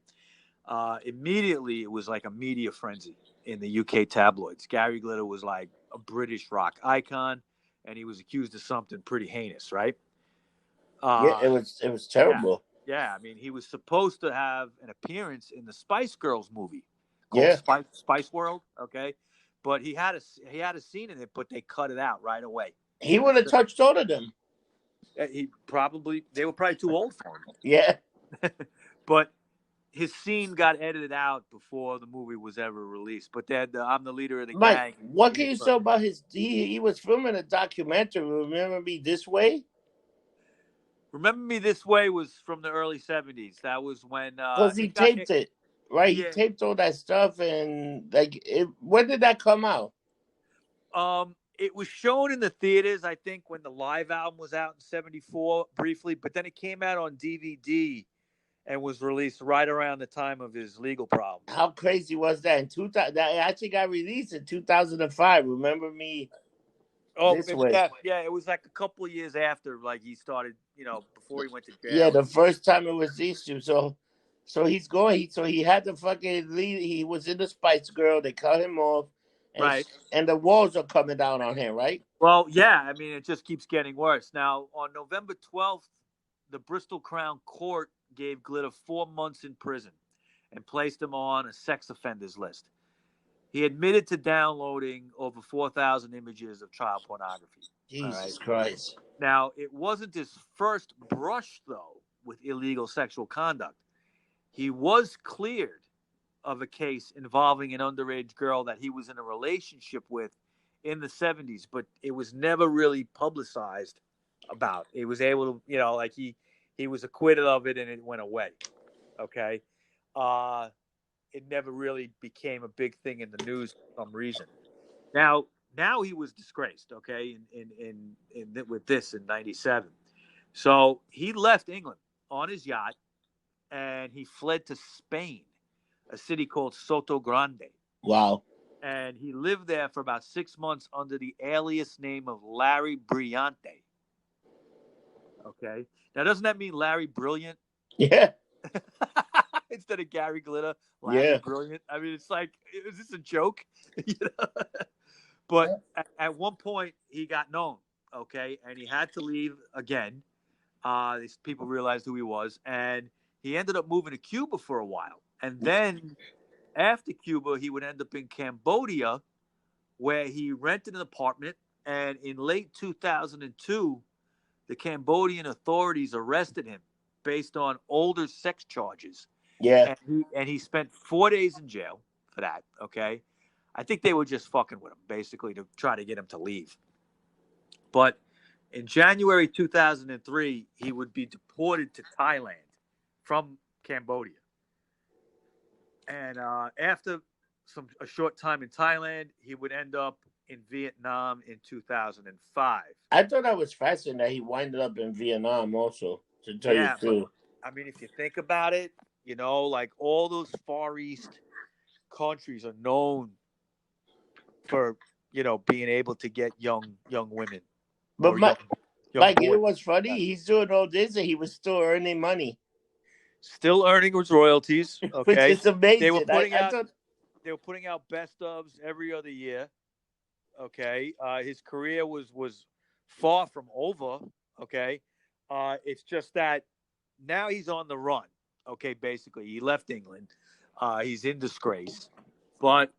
[SPEAKER 1] Immediately, it was like a media frenzy in the UK tabloids. Gary Glitter was like a British rock icon, and he was accused of something pretty heinous, right?
[SPEAKER 2] Yeah, it was terrible.
[SPEAKER 1] Yeah. I mean, he was supposed to have an appearance in the Spice Girls movie called Spice World, okay? But he had a scene in it, but they cut it out right away.
[SPEAKER 2] He would have touched all of them.
[SPEAKER 1] They were probably too old for him.
[SPEAKER 2] Yeah.
[SPEAKER 1] But his scene got edited out before the movie was ever released. But I'm the leader of the gang.
[SPEAKER 2] What can you say about he was filming a documentary, Remember Me This Way?
[SPEAKER 1] Remember Me This Way was from the early 70s. That was when
[SPEAKER 2] because he taped it, right? Yeah. He taped all that stuff, and when did that come out?
[SPEAKER 1] It was shown in the theaters, I think, when the live album was out in 74 briefly, but then it came out on DVD and was released right around the time of his legal problems.
[SPEAKER 2] How crazy was that? In 2000, that actually got released in 2005. Remember Me This Way?
[SPEAKER 1] Yeah, it was like a couple of years after, like he started, before he went to jail.
[SPEAKER 2] Yeah, the first time it was issued. So he's going. So he had to fucking leave. He was in the Spice Girl. They cut him off. And,
[SPEAKER 1] right.
[SPEAKER 2] And the walls are coming down on him, right?
[SPEAKER 1] Well, yeah. I mean, it just keeps getting worse. Now, on November 12th, the Bristol Crown Court gave Glitter 4 months in prison and placed him on a sex offenders list. He admitted to downloading over 4,000 images of child pornography.
[SPEAKER 2] Jesus Christ.
[SPEAKER 1] Now, it wasn't his first brush, though, with illegal sexual conduct. He was cleared of a case involving an underage girl that he was in a relationship with in the 70s, but it was never really publicized about. He was able to, he was acquitted of it and it went away. Okay. It never really became a big thing in the news for some reason. Now he was disgraced, okay, with this in 97. So he left England on his yacht and he fled to Spain, a city called Soto Grande.
[SPEAKER 2] Wow.
[SPEAKER 1] And he lived there for about 6 months under the alias name of Larry Briante. Okay. Now, doesn't that mean Larry Brilliant?
[SPEAKER 2] Yeah.
[SPEAKER 1] Instead of Gary Glitter, Larry Brilliant. I mean, it's like, is this a joke? But at one point, he got known, okay? And he had to leave again. These people realized who he was. And he ended up moving to Cuba for a while. And then after Cuba, he would end up in Cambodia, where he rented an apartment. And in late 2002, the Cambodian authorities arrested him based on older sex charges.
[SPEAKER 2] Yeah.
[SPEAKER 1] And he spent 4 days in jail for that, okay? I think they were just fucking with him, basically, to try to get him to leave. But in January 2003, he would be deported to Thailand from Cambodia. And after a short time in Thailand, he would end up in Vietnam in 2005.
[SPEAKER 2] I thought that was fascinating that he winded up in Vietnam also, to tell you the truth.
[SPEAKER 1] I mean, if you think about it, like all those Far East countries are known for, being able to get young women.
[SPEAKER 2] But Mike, you know what's funny? He's doing all this and he was still earning money.
[SPEAKER 1] Still earning his royalties. Okay.
[SPEAKER 2] Which is amazing.
[SPEAKER 1] They were putting out best ofs every other year. Okay. His career was far from over. Okay. It's just that now he's on the run. Okay. Basically, he left England. He's in disgrace, but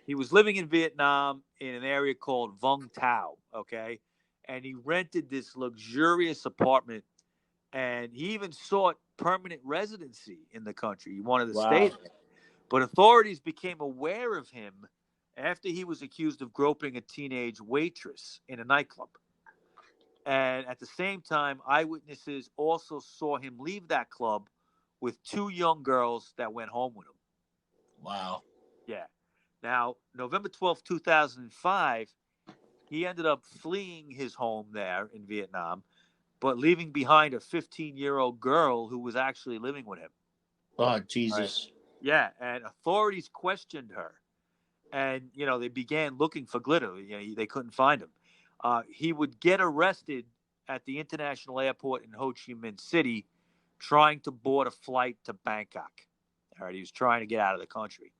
[SPEAKER 1] he was living in Vietnam in an area called Vung Tau. Okay. And he rented this luxurious apartment, and he even sought permanent residency in the country. He wanted to stay there. But authorities became aware of him after he was accused of groping a teenage waitress in a nightclub. And at the same time, eyewitnesses also saw him leave that club with two young girls that went home with him.
[SPEAKER 2] Wow.
[SPEAKER 1] Yeah. Now, November 12th, 2005, he ended up fleeing his home there in Vietnam, but leaving behind a 15-year-old girl who was actually living with him.
[SPEAKER 2] Oh,
[SPEAKER 1] All right.
[SPEAKER 2] Jesus.
[SPEAKER 1] Yeah, and authorities questioned her, and they began looking for Glitter. They couldn't find him. He would get arrested at the international airport in Ho Chi Minh City, trying to board a flight to Bangkok. All right, he was trying to get out of the country.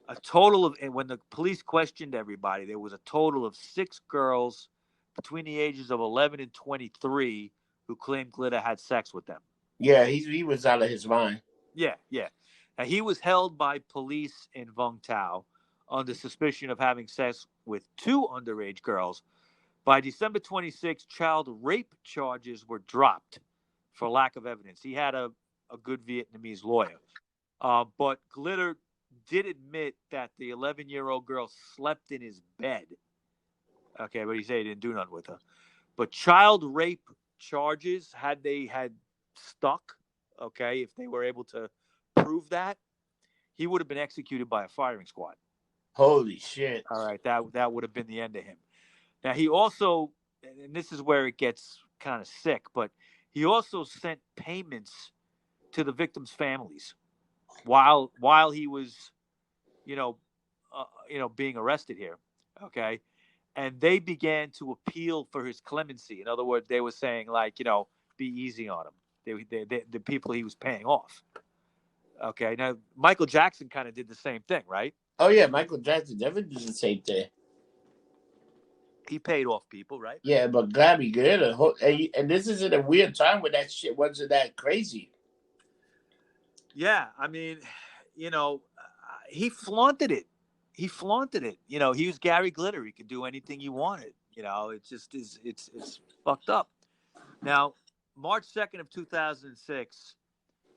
[SPEAKER 1] A total of, and when the police questioned everybody, there was a total of 6 girls between the ages of 11 and 23 who claimed Glitter had sex with them.
[SPEAKER 2] Yeah, he was out of his mind.
[SPEAKER 1] Yeah, yeah. Now, he was held by police in Vung Tau under suspicion of having sex with 2 underage girls. By December 26th, child rape charges were dropped for lack of evidence. He had a good Vietnamese lawyer. But Glitter did admit that the 11-year-old girl slept in his bed. Okay, but he said he didn't do nothing with her. But child rape charges, had they had stuck, okay, if they were able to prove that, he would have been executed by a firing squad.
[SPEAKER 2] Holy shit.
[SPEAKER 1] All right, that would have been the end of him. Now, he also, and this is where it gets kind of sick, but he also sent payments to the victims' families while he was, being arrested here. Okay, and they began to appeal for his clemency. In other words, they were saying like, be easy on him. The people he was paying off. Okay, now Michael Jackson kind of did the same thing, right?
[SPEAKER 2] Oh, yeah, Michael Jackson definitely did the same thing.
[SPEAKER 1] He paid off people, right?
[SPEAKER 2] Yeah, but Gabby good. And this is in a weird time when that shit wasn't that crazy.
[SPEAKER 1] Yeah, I mean, he flaunted it. He flaunted it. He was Gary Glitter. He could do anything he wanted. It just is. It's fucked up. Now, March 2nd of 2006,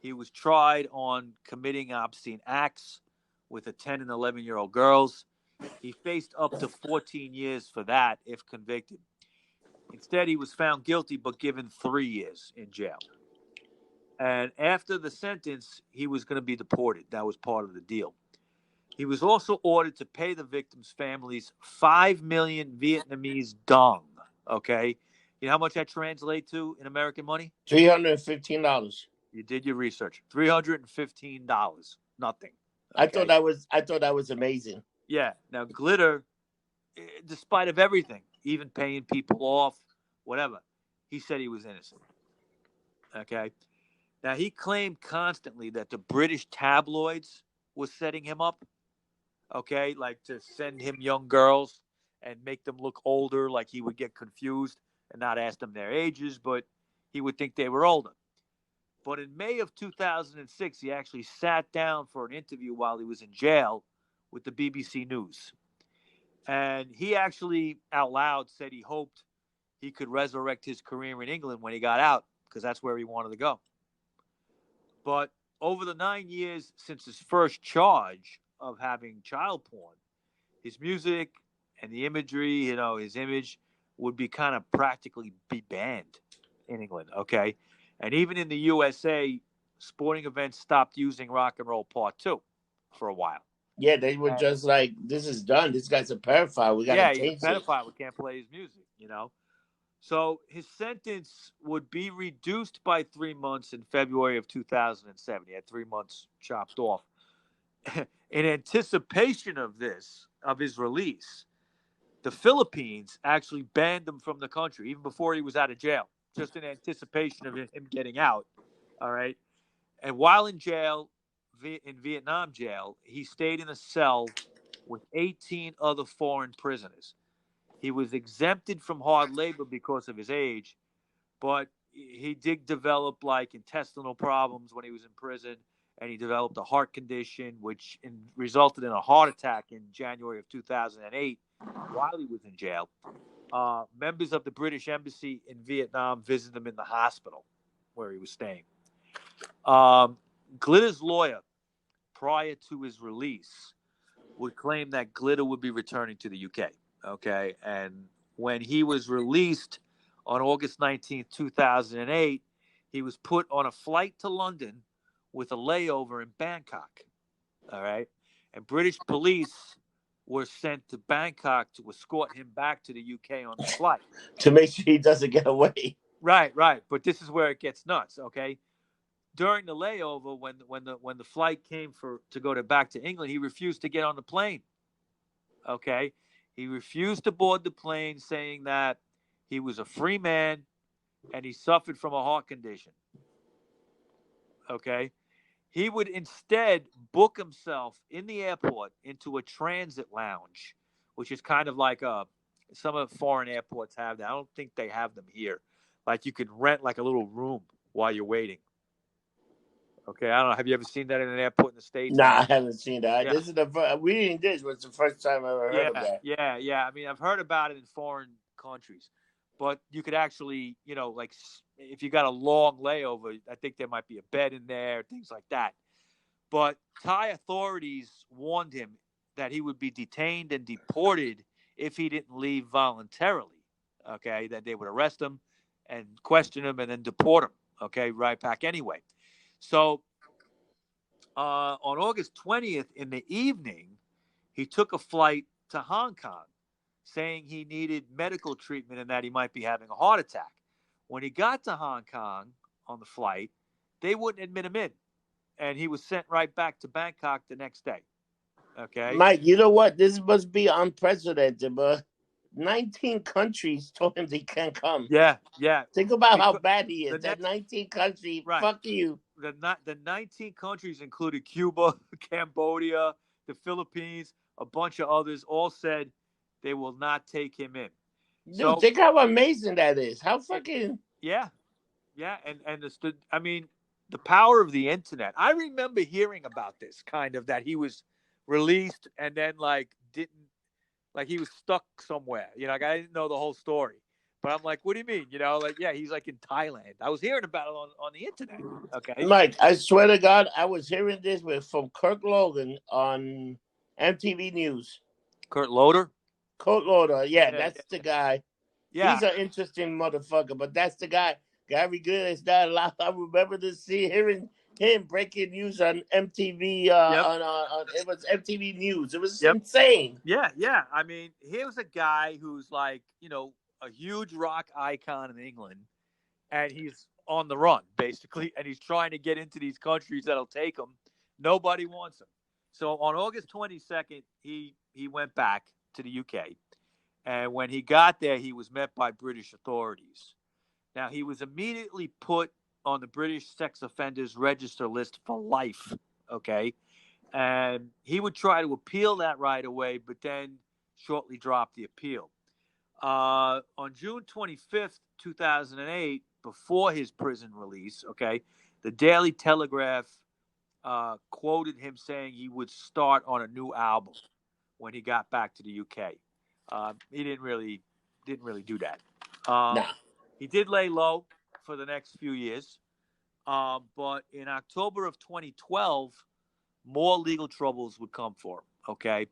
[SPEAKER 1] he was tried on committing obscene acts with a 10 and 11-year-old girls. He faced up to 14 years for that if convicted. Instead, he was found guilty but given 3 years in jail. And after the sentence, he was going to be deported. That was part of the deal. He was also ordered to pay the victims' families 5 million Vietnamese dong. Okay. You know how much that translates to in American money?
[SPEAKER 2] $315.
[SPEAKER 1] You did your research. $315. Nothing.
[SPEAKER 2] Okay.
[SPEAKER 1] I
[SPEAKER 2] thought that was amazing.
[SPEAKER 1] Yeah. Now, Glitter, despite of everything, even paying people off, whatever, he said he was innocent. Okay. Now, he claimed constantly that the British tabloids was setting him up, okay, like to send him young girls and make them look older, like he would get confused and not ask them their ages, but he would think they were older. But in May of 2006, he actually sat down for an interview while he was in jail with the BBC News. And he actually out loud said he hoped he could resurrect his career in England when he got out, because that's where he wanted to go. But over the 9 years since his first charge of having child porn, his music and the imagery, his image would be kind of practically be banned in England, okay? And even in the USA, sporting events stopped using Rock and Roll Part 2 for a while.
[SPEAKER 2] Yeah, they were just like, this is done. This guy's a pedophile. We got to change it.
[SPEAKER 1] He's a pedophile. We can't play his music, So his sentence would be reduced by 3 months in February of 2007. He had 3 months chopped off. In anticipation of his release, the Philippines actually banned him from the country even before he was out of jail, just in anticipation of him getting out. All right. And while in jail, in Vietnam jail, he stayed in a cell with 18 other foreign prisoners. He was exempted from hard labor because of his age, but he did develop like intestinal problems when he was in prison, and he developed a heart condition, which resulted in a heart attack in January of 2008 while he was in jail. Members of the British Embassy in Vietnam visited him in the hospital where he was staying. Glitter's lawyer, prior to his release, would claim that Glitter would be returning to the UK. Okay, and when he was released on August 19th, 2008, he was put on a flight to London with a layover in Bangkok. All right. And British police were sent to Bangkok to escort him back to the UK on the flight.
[SPEAKER 2] To make sure he doesn't get away.
[SPEAKER 1] Right. But this is where it gets nuts. Okay. During the layover, when the flight came to go back to England, he refused to get on the plane. Okay. He refused to board the plane, saying that he was a free man and he suffered from a heart condition. Okay. He would instead book himself in the airport into a transit lounge, which is kind of like some of the foreign airports have that. I don't think they have them here. Like you could rent like a little room while you're waiting. Okay, I don't know. Have you ever seen that in an airport in the States?
[SPEAKER 2] Nah, I haven't seen that.
[SPEAKER 1] Yeah.
[SPEAKER 2] This is reading this was the first time I ever heard of that.
[SPEAKER 1] Yeah. I mean, I've heard about it in foreign countries, but you could actually, like if you got a long layover, I think there might be a bed in there, things like that. But Thai authorities warned him that he would be detained and deported if he didn't leave voluntarily. Okay, that they would arrest him and question him and then deport him. Okay, right back anyway. So on August 20th in the evening, he took a flight to Hong Kong, saying he needed medical treatment and that he might be having a heart attack. When he got to Hong Kong on the flight, they wouldn't admit him in, and he was sent right back to Bangkok the next day. Okay,
[SPEAKER 2] Mike, you know what? This must be unprecedented, but 19 countries told him they can't come.
[SPEAKER 1] Yeah.
[SPEAKER 2] Think about how bad he is. That 19 countries,
[SPEAKER 1] right.
[SPEAKER 2] Fuck you.
[SPEAKER 1] The 19 countries included Cuba, Cambodia, the Philippines, a bunch of others, all said they will not take him in.
[SPEAKER 2] Dude, think how amazing that is. How fucking...
[SPEAKER 1] Yeah. And the power of the internet. I remember hearing about this kind of, that he was released and then he was stuck somewhere. I didn't know the whole story. But I'm like, what do you mean? He's like in Thailand. I was hearing about it on the internet. Okay.
[SPEAKER 2] Mike, I swear to God, I was hearing this from Kurt Logan on MTV News.
[SPEAKER 1] Kurt Loder?
[SPEAKER 2] Kurt Loder, that's the guy.
[SPEAKER 1] Yeah.
[SPEAKER 2] He's an interesting motherfucker, but that's the guy. Gary Good is not allowed. I remember hearing him breaking news on MTV. It was MTV News. It was insane.
[SPEAKER 1] Yeah. I mean, here's a guy who's like, a huge rock icon in England, and he's on the run basically, and he's trying to get into these countries that'll take him. Nobody wants him. So on August 22nd, he went back to the UK, and when he got there, he was met by British authorities. Now, he was immediately put on the British sex offenders register list for life. Okay, and he would try to appeal that right away, but then shortly drop the appeal. On June 25th, 2008, before his prison release, okay, the Daily Telegraph quoted him saying he would start on a new album when he got back to the UK. He didn't really do that. He did lay low for the next few years, but in October of 2012, more legal troubles would come for him. Okay,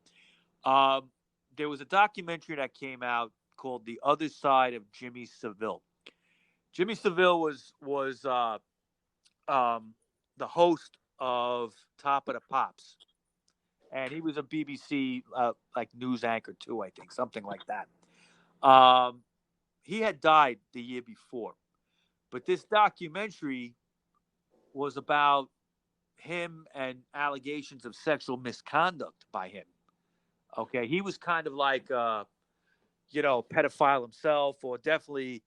[SPEAKER 1] there was a documentary that came out called "The Other Side of Jimmy Savile." Jimmy Savile was the host of Top of the Pops, and he was a BBC news anchor too, I think, something like that. He had died the year before, but this documentary was about him and allegations of sexual misconduct by him. Okay, he was kind of like pedophile himself, or definitely,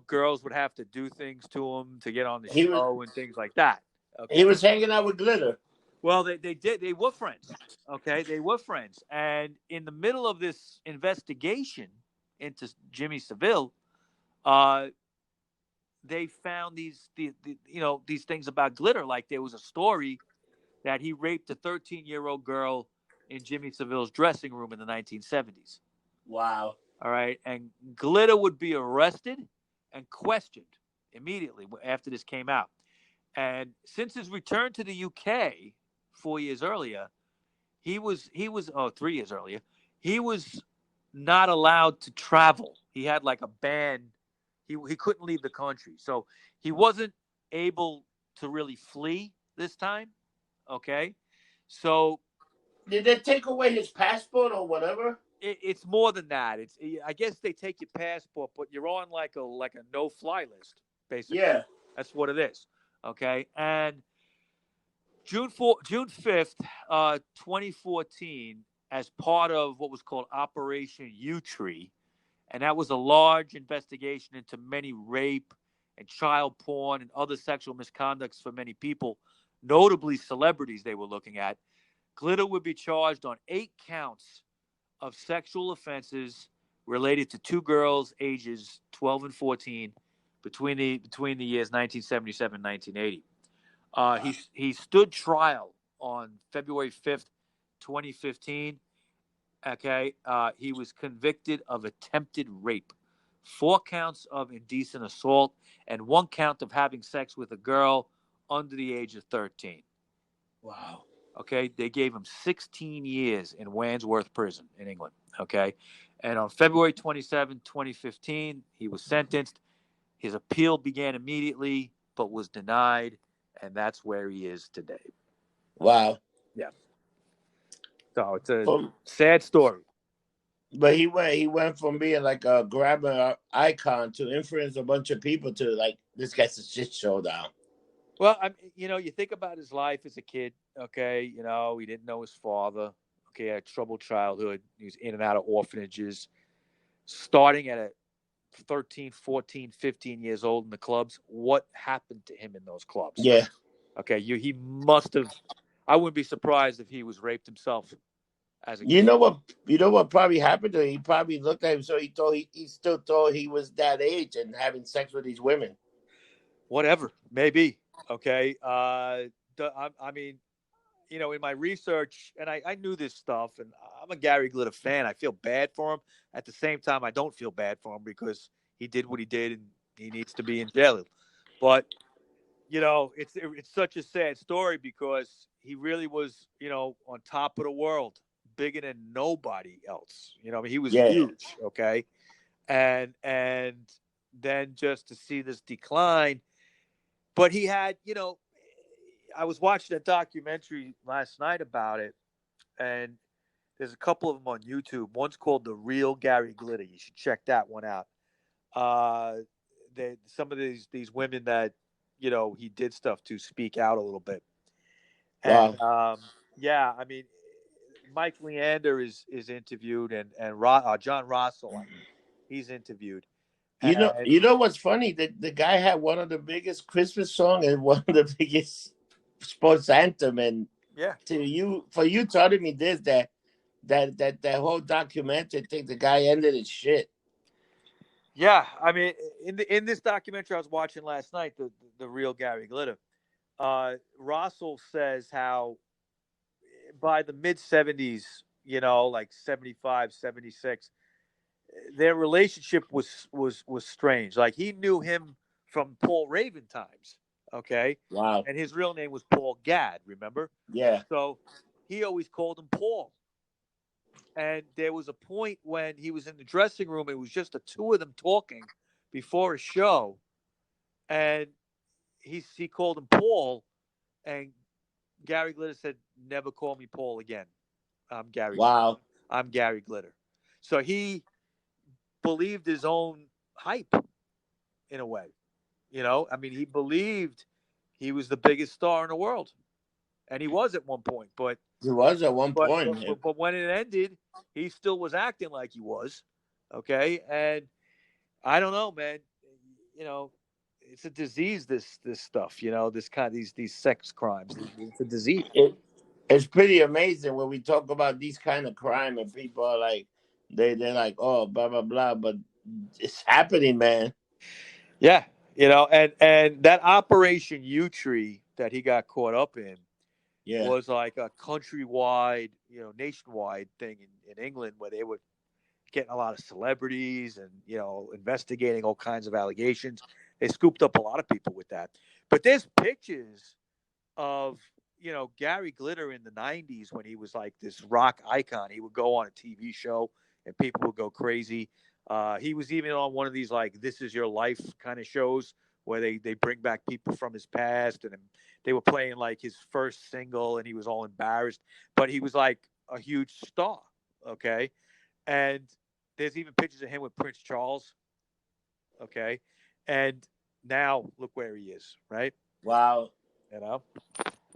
[SPEAKER 1] girls would have to do things to him to get on the show and things like that. Okay?
[SPEAKER 2] He was hanging out with Glitter.
[SPEAKER 1] Well, they were friends. Okay, they were friends, and in the middle of this investigation into Jimmy Savile, they found these things about Glitter. Like, there was a story that he raped a 13-year-old girl in Jimmy Savile's dressing room in the 1970s.
[SPEAKER 2] Wow.
[SPEAKER 1] All right. And Glitter would be arrested and questioned immediately after this came out. And since his return to the UK 4 years earlier, 3 years earlier, he was not allowed to travel. He had like a ban He couldn't leave the country, so he wasn't able to really flee this time. Okay, so
[SPEAKER 2] Did they take away his passport or whatever?
[SPEAKER 1] it's more than that. I guess they take your passport, but you're on like a no fly list, basically.
[SPEAKER 2] Yeah.
[SPEAKER 1] That's what it is. Okay, and June 5th, 2014, as part of what was called Operation Yewtree, and that was a large investigation into many rape and child porn and other sexual misconducts for many people, notably celebrities they were looking at. Glitter would be charged on 8 counts of sexual offenses related to 2 girls ages 12 and 14 between the years 1977 and 1980. He stood trial on February 5th, 2015. Okay, he was convicted of attempted rape, 4 counts of indecent assault, and 1 count of having sex with a girl under the age of 13.
[SPEAKER 2] Wow.
[SPEAKER 1] Okay, they gave him 16 years in Wandsworth Prison in England. Okay, and on February 27, 2015, he was sentenced. His appeal began immediately, but was denied, and that's where he is today.
[SPEAKER 2] Wow.
[SPEAKER 1] Yeah. So it's a sad story.
[SPEAKER 2] But he went from being like a grabber icon to influence a bunch of people to like this guy's a shit show now.
[SPEAKER 1] Well, you think about his life as a kid. Okay, he didn't know his father. Okay, had a troubled childhood. He was in and out of orphanages, starting at 13, 14, 15 years old in the clubs. What happened to him in those clubs?
[SPEAKER 2] Yeah.
[SPEAKER 1] Okay, he must have. I wouldn't be surprised if he was raped himself as a kid.
[SPEAKER 2] You know what probably happened to him? He probably looked at him, so he still thought he was that age and having sex with these women.
[SPEAKER 1] Whatever, maybe. Okay. In my research, and I knew this stuff, and I'm a Gary Glitter fan. I feel bad for him. At the same time, I don't feel bad for him because he did what he did, and he needs to be in jail. But it's such a sad story because he really was, on top of the world, bigger than nobody else. He was huge. Okay, and then just to see this decline, but he had, I was watching a documentary last night about it, and there's a couple of them on YouTube. One's called "The Real Gary Glitter." You should check that one out. Some of these women that he did stuff to speak out a little bit, and
[SPEAKER 2] Wow.
[SPEAKER 1] Mike Leander is interviewed, and John Russell, he's interviewed. And
[SPEAKER 2] You know what's funny? The guy had one of the biggest Christmas song and one of the biggest sports anthem, and for you telling me this that whole documentary thing, the guy ended his shit.
[SPEAKER 1] Yeah, in this documentary I was watching last night, the real Gary Glitter, Russell says how by the mid 70s, like 75, 76, their relationship was strange. Like he knew him from Paul Raven times. Okay.
[SPEAKER 2] Wow.
[SPEAKER 1] And his real name was Paul Gadd, remember?
[SPEAKER 2] Yeah.
[SPEAKER 1] So he always called him Paul. And there was a point when he was in the dressing room. It was just the two of them talking before a show. And he called him Paul. And Gary Glitter said, "Never call me Paul again. I'm Gary
[SPEAKER 2] Wow.
[SPEAKER 1] Glitter. I'm Gary Glitter." So he believed his own hype in a way. He believed he was the biggest star in the world. And he was at one point, but
[SPEAKER 2] he was at one point.
[SPEAKER 1] But when it ended, he still was acting like he was. Okay, and I don't know, man. It's a disease. This stuff. This kind of these sex crimes. It's a disease.
[SPEAKER 2] It's pretty amazing when we talk about these kind of crime and people are like, they're like, oh, blah blah blah, but it's happening, man.
[SPEAKER 1] Yeah, and that Operation Yewtree that he got caught up in was like a countrywide, nationwide thing in England where they were getting a lot of celebrities and, investigating all kinds of allegations. They scooped up a lot of people with that. But there's pictures of, Gary Glitter in the 90s when he was like this rock icon. He would go on a TV show and people would go crazy. He was even on one of these like "This Is Your Life" kind of shows where they bring back people from his past, and they were playing like his first single, and he was all embarrassed, but he was like a huge star. Okay, and there's even pictures of him with Prince Charles. Okay, and now look where he is. Right?
[SPEAKER 2] Wow.
[SPEAKER 1] You know.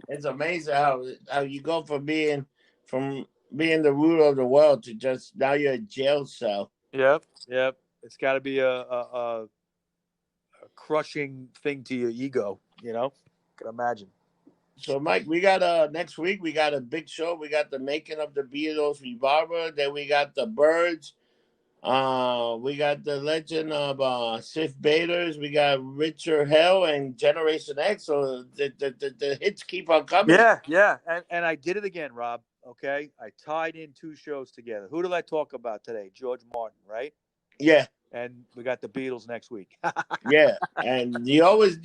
[SPEAKER 2] It's amazing how you go from being the ruler of the world to just now you're a jail cell.
[SPEAKER 1] Yep. Yep. It's got to be a crushing thing to your ego. You know. I can imagine.
[SPEAKER 2] So Mike, we got next week we got a big show. We got the making of the Beatles revolver. Then we got the Birds. We got the legend of Sith Baders. We got Richard Hell and Generation X. So the hits keep on coming.
[SPEAKER 1] Yeah, yeah, and I did it again, Rob. Okay, I tied in two shows together. Who did I talk about today? George Martin, right?
[SPEAKER 2] Yeah.
[SPEAKER 1] And we got the Beatles next week.
[SPEAKER 2] Yeah, and you always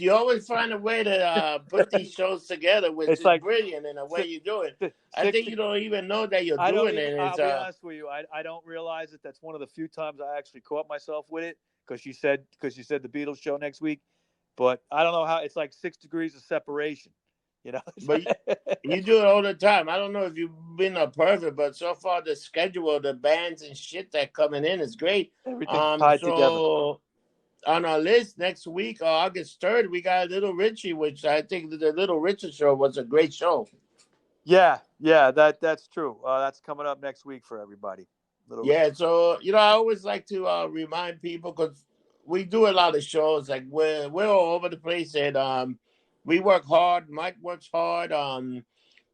[SPEAKER 2] find a way to put these shows together, which
[SPEAKER 1] It's
[SPEAKER 2] is
[SPEAKER 1] like
[SPEAKER 2] brilliant in the way you do it. I
[SPEAKER 1] six.
[SPEAKER 2] think you don't even know that you're
[SPEAKER 1] I don't
[SPEAKER 2] doing
[SPEAKER 1] even.
[SPEAKER 2] it.
[SPEAKER 1] I'll be honest with you. I don't realize it. That's one of the few times I actually caught myself with it because you said the Beatles show next week, but I don't know how. It's like 6 degrees of separation. You know.
[SPEAKER 2] But you do it all the time. I don't know if you've been a perfect, but so far the schedule, the bands and shit that coming in is great.
[SPEAKER 1] Everything's tied together.
[SPEAKER 2] So on our list next week, August 3rd, we got Little Richie, which I think the Little Richie show was a great show.
[SPEAKER 1] Yeah, that's true. That's coming up next week for everybody.
[SPEAKER 2] Yeah, so I always like to remind people because we do a lot of shows. Like we're all over the place, and we work hard. Mike works hard.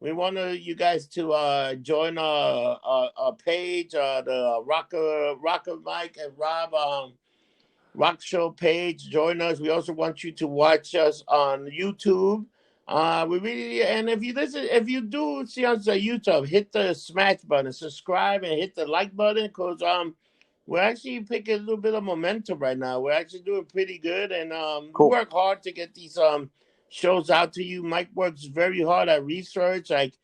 [SPEAKER 2] We want you guys to join our page, the Rocker Mike and Rob Rock Show page. Join us. We also want you to watch us on YouTube. We really, and if you do see us on YouTube, hit the smash button, subscribe, and hit the like button because we're actually picking a little bit of momentum right now. We're actually doing pretty good, and
[SPEAKER 1] Cool.
[SPEAKER 2] we work hard to get these shows out to you. Mike works very hard at research. Like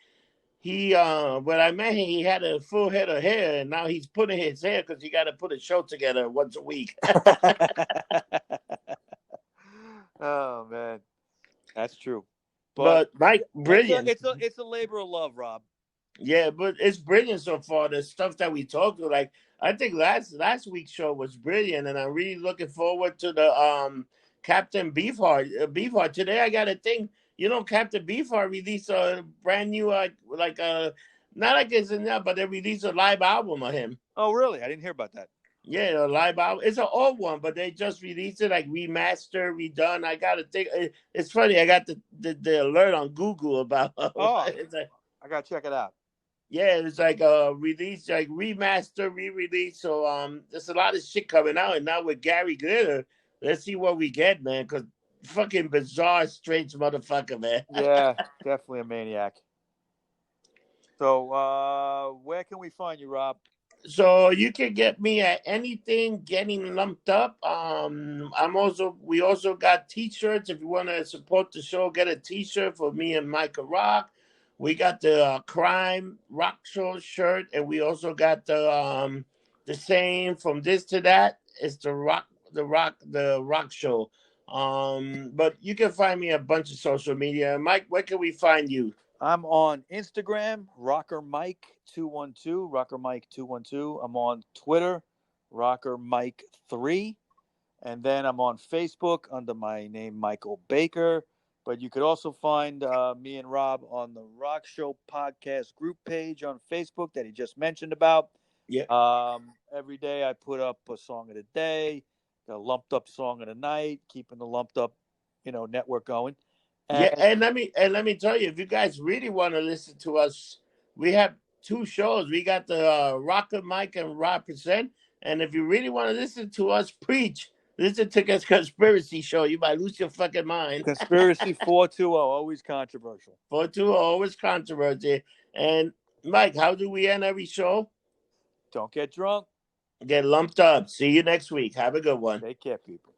[SPEAKER 2] he, when I met him, he had a full head of hair, and now he's putting his hair because he got to put a show together once a week.
[SPEAKER 1] Oh man, that's true.
[SPEAKER 2] But Mike, brilliant.
[SPEAKER 1] It's a labor of love, Rob.
[SPEAKER 2] Yeah, but it's brilliant so far. The stuff that we talked to, like I think last week's show was brilliant, and I'm really looking forward to the Captain Beefheart. Beefheart today, I got a thing. Captain Beefheart released a brand new not like it's in there, but they released a live album of him.
[SPEAKER 1] Oh, really? I didn't hear about that.
[SPEAKER 2] Yeah, a live album. It's an old one, but they just released it like remaster, redone. I got to think. It's funny. I got the alert on Google about.
[SPEAKER 1] It's like, I gotta check it out.
[SPEAKER 2] Yeah, it's like a release, like remaster, re-release. So there's a lot of shit coming out, and now with Gary Glitter, let's see what we get, man. Because fucking bizarre, strange motherfucker, man.
[SPEAKER 1] Yeah, definitely a maniac. So where can we find you, Rob?
[SPEAKER 2] So you can get me at anything getting lumped up. We also got t-shirts. If you want to support the show, get a t-shirt for me and Micah Rock. We got the Crime Rock Show shirt, and we also got the same from this to that. It's the Rock Show. But you can find me a bunch of social media. Mike, where can we find you?
[SPEAKER 1] I'm on Instagram, RockerMike212, RockerMike212. I'm on Twitter, RockerMike3. And then I'm on Facebook under my name, Michael Baker. But you could also find me and Rob on the Rock Show podcast group page on Facebook that he just mentioned about.
[SPEAKER 2] Yeah.
[SPEAKER 1] Every day I put up a song of the day, the lumped up song of the night, keeping the lumped up, network going.
[SPEAKER 2] And let me tell you, if you guys really want to listen to us, we have two shows. We got the Rocker Mike and Rob Present, and if you really want to listen to us preach, listen to this conspiracy show. You might lose your fucking mind.
[SPEAKER 1] Conspiracy 420, always controversial.
[SPEAKER 2] 420, always controversy. And Mike, how do we end every show?
[SPEAKER 1] Don't get drunk.
[SPEAKER 2] Get lumped up. See you next week. Have a good one.
[SPEAKER 1] Take care, people.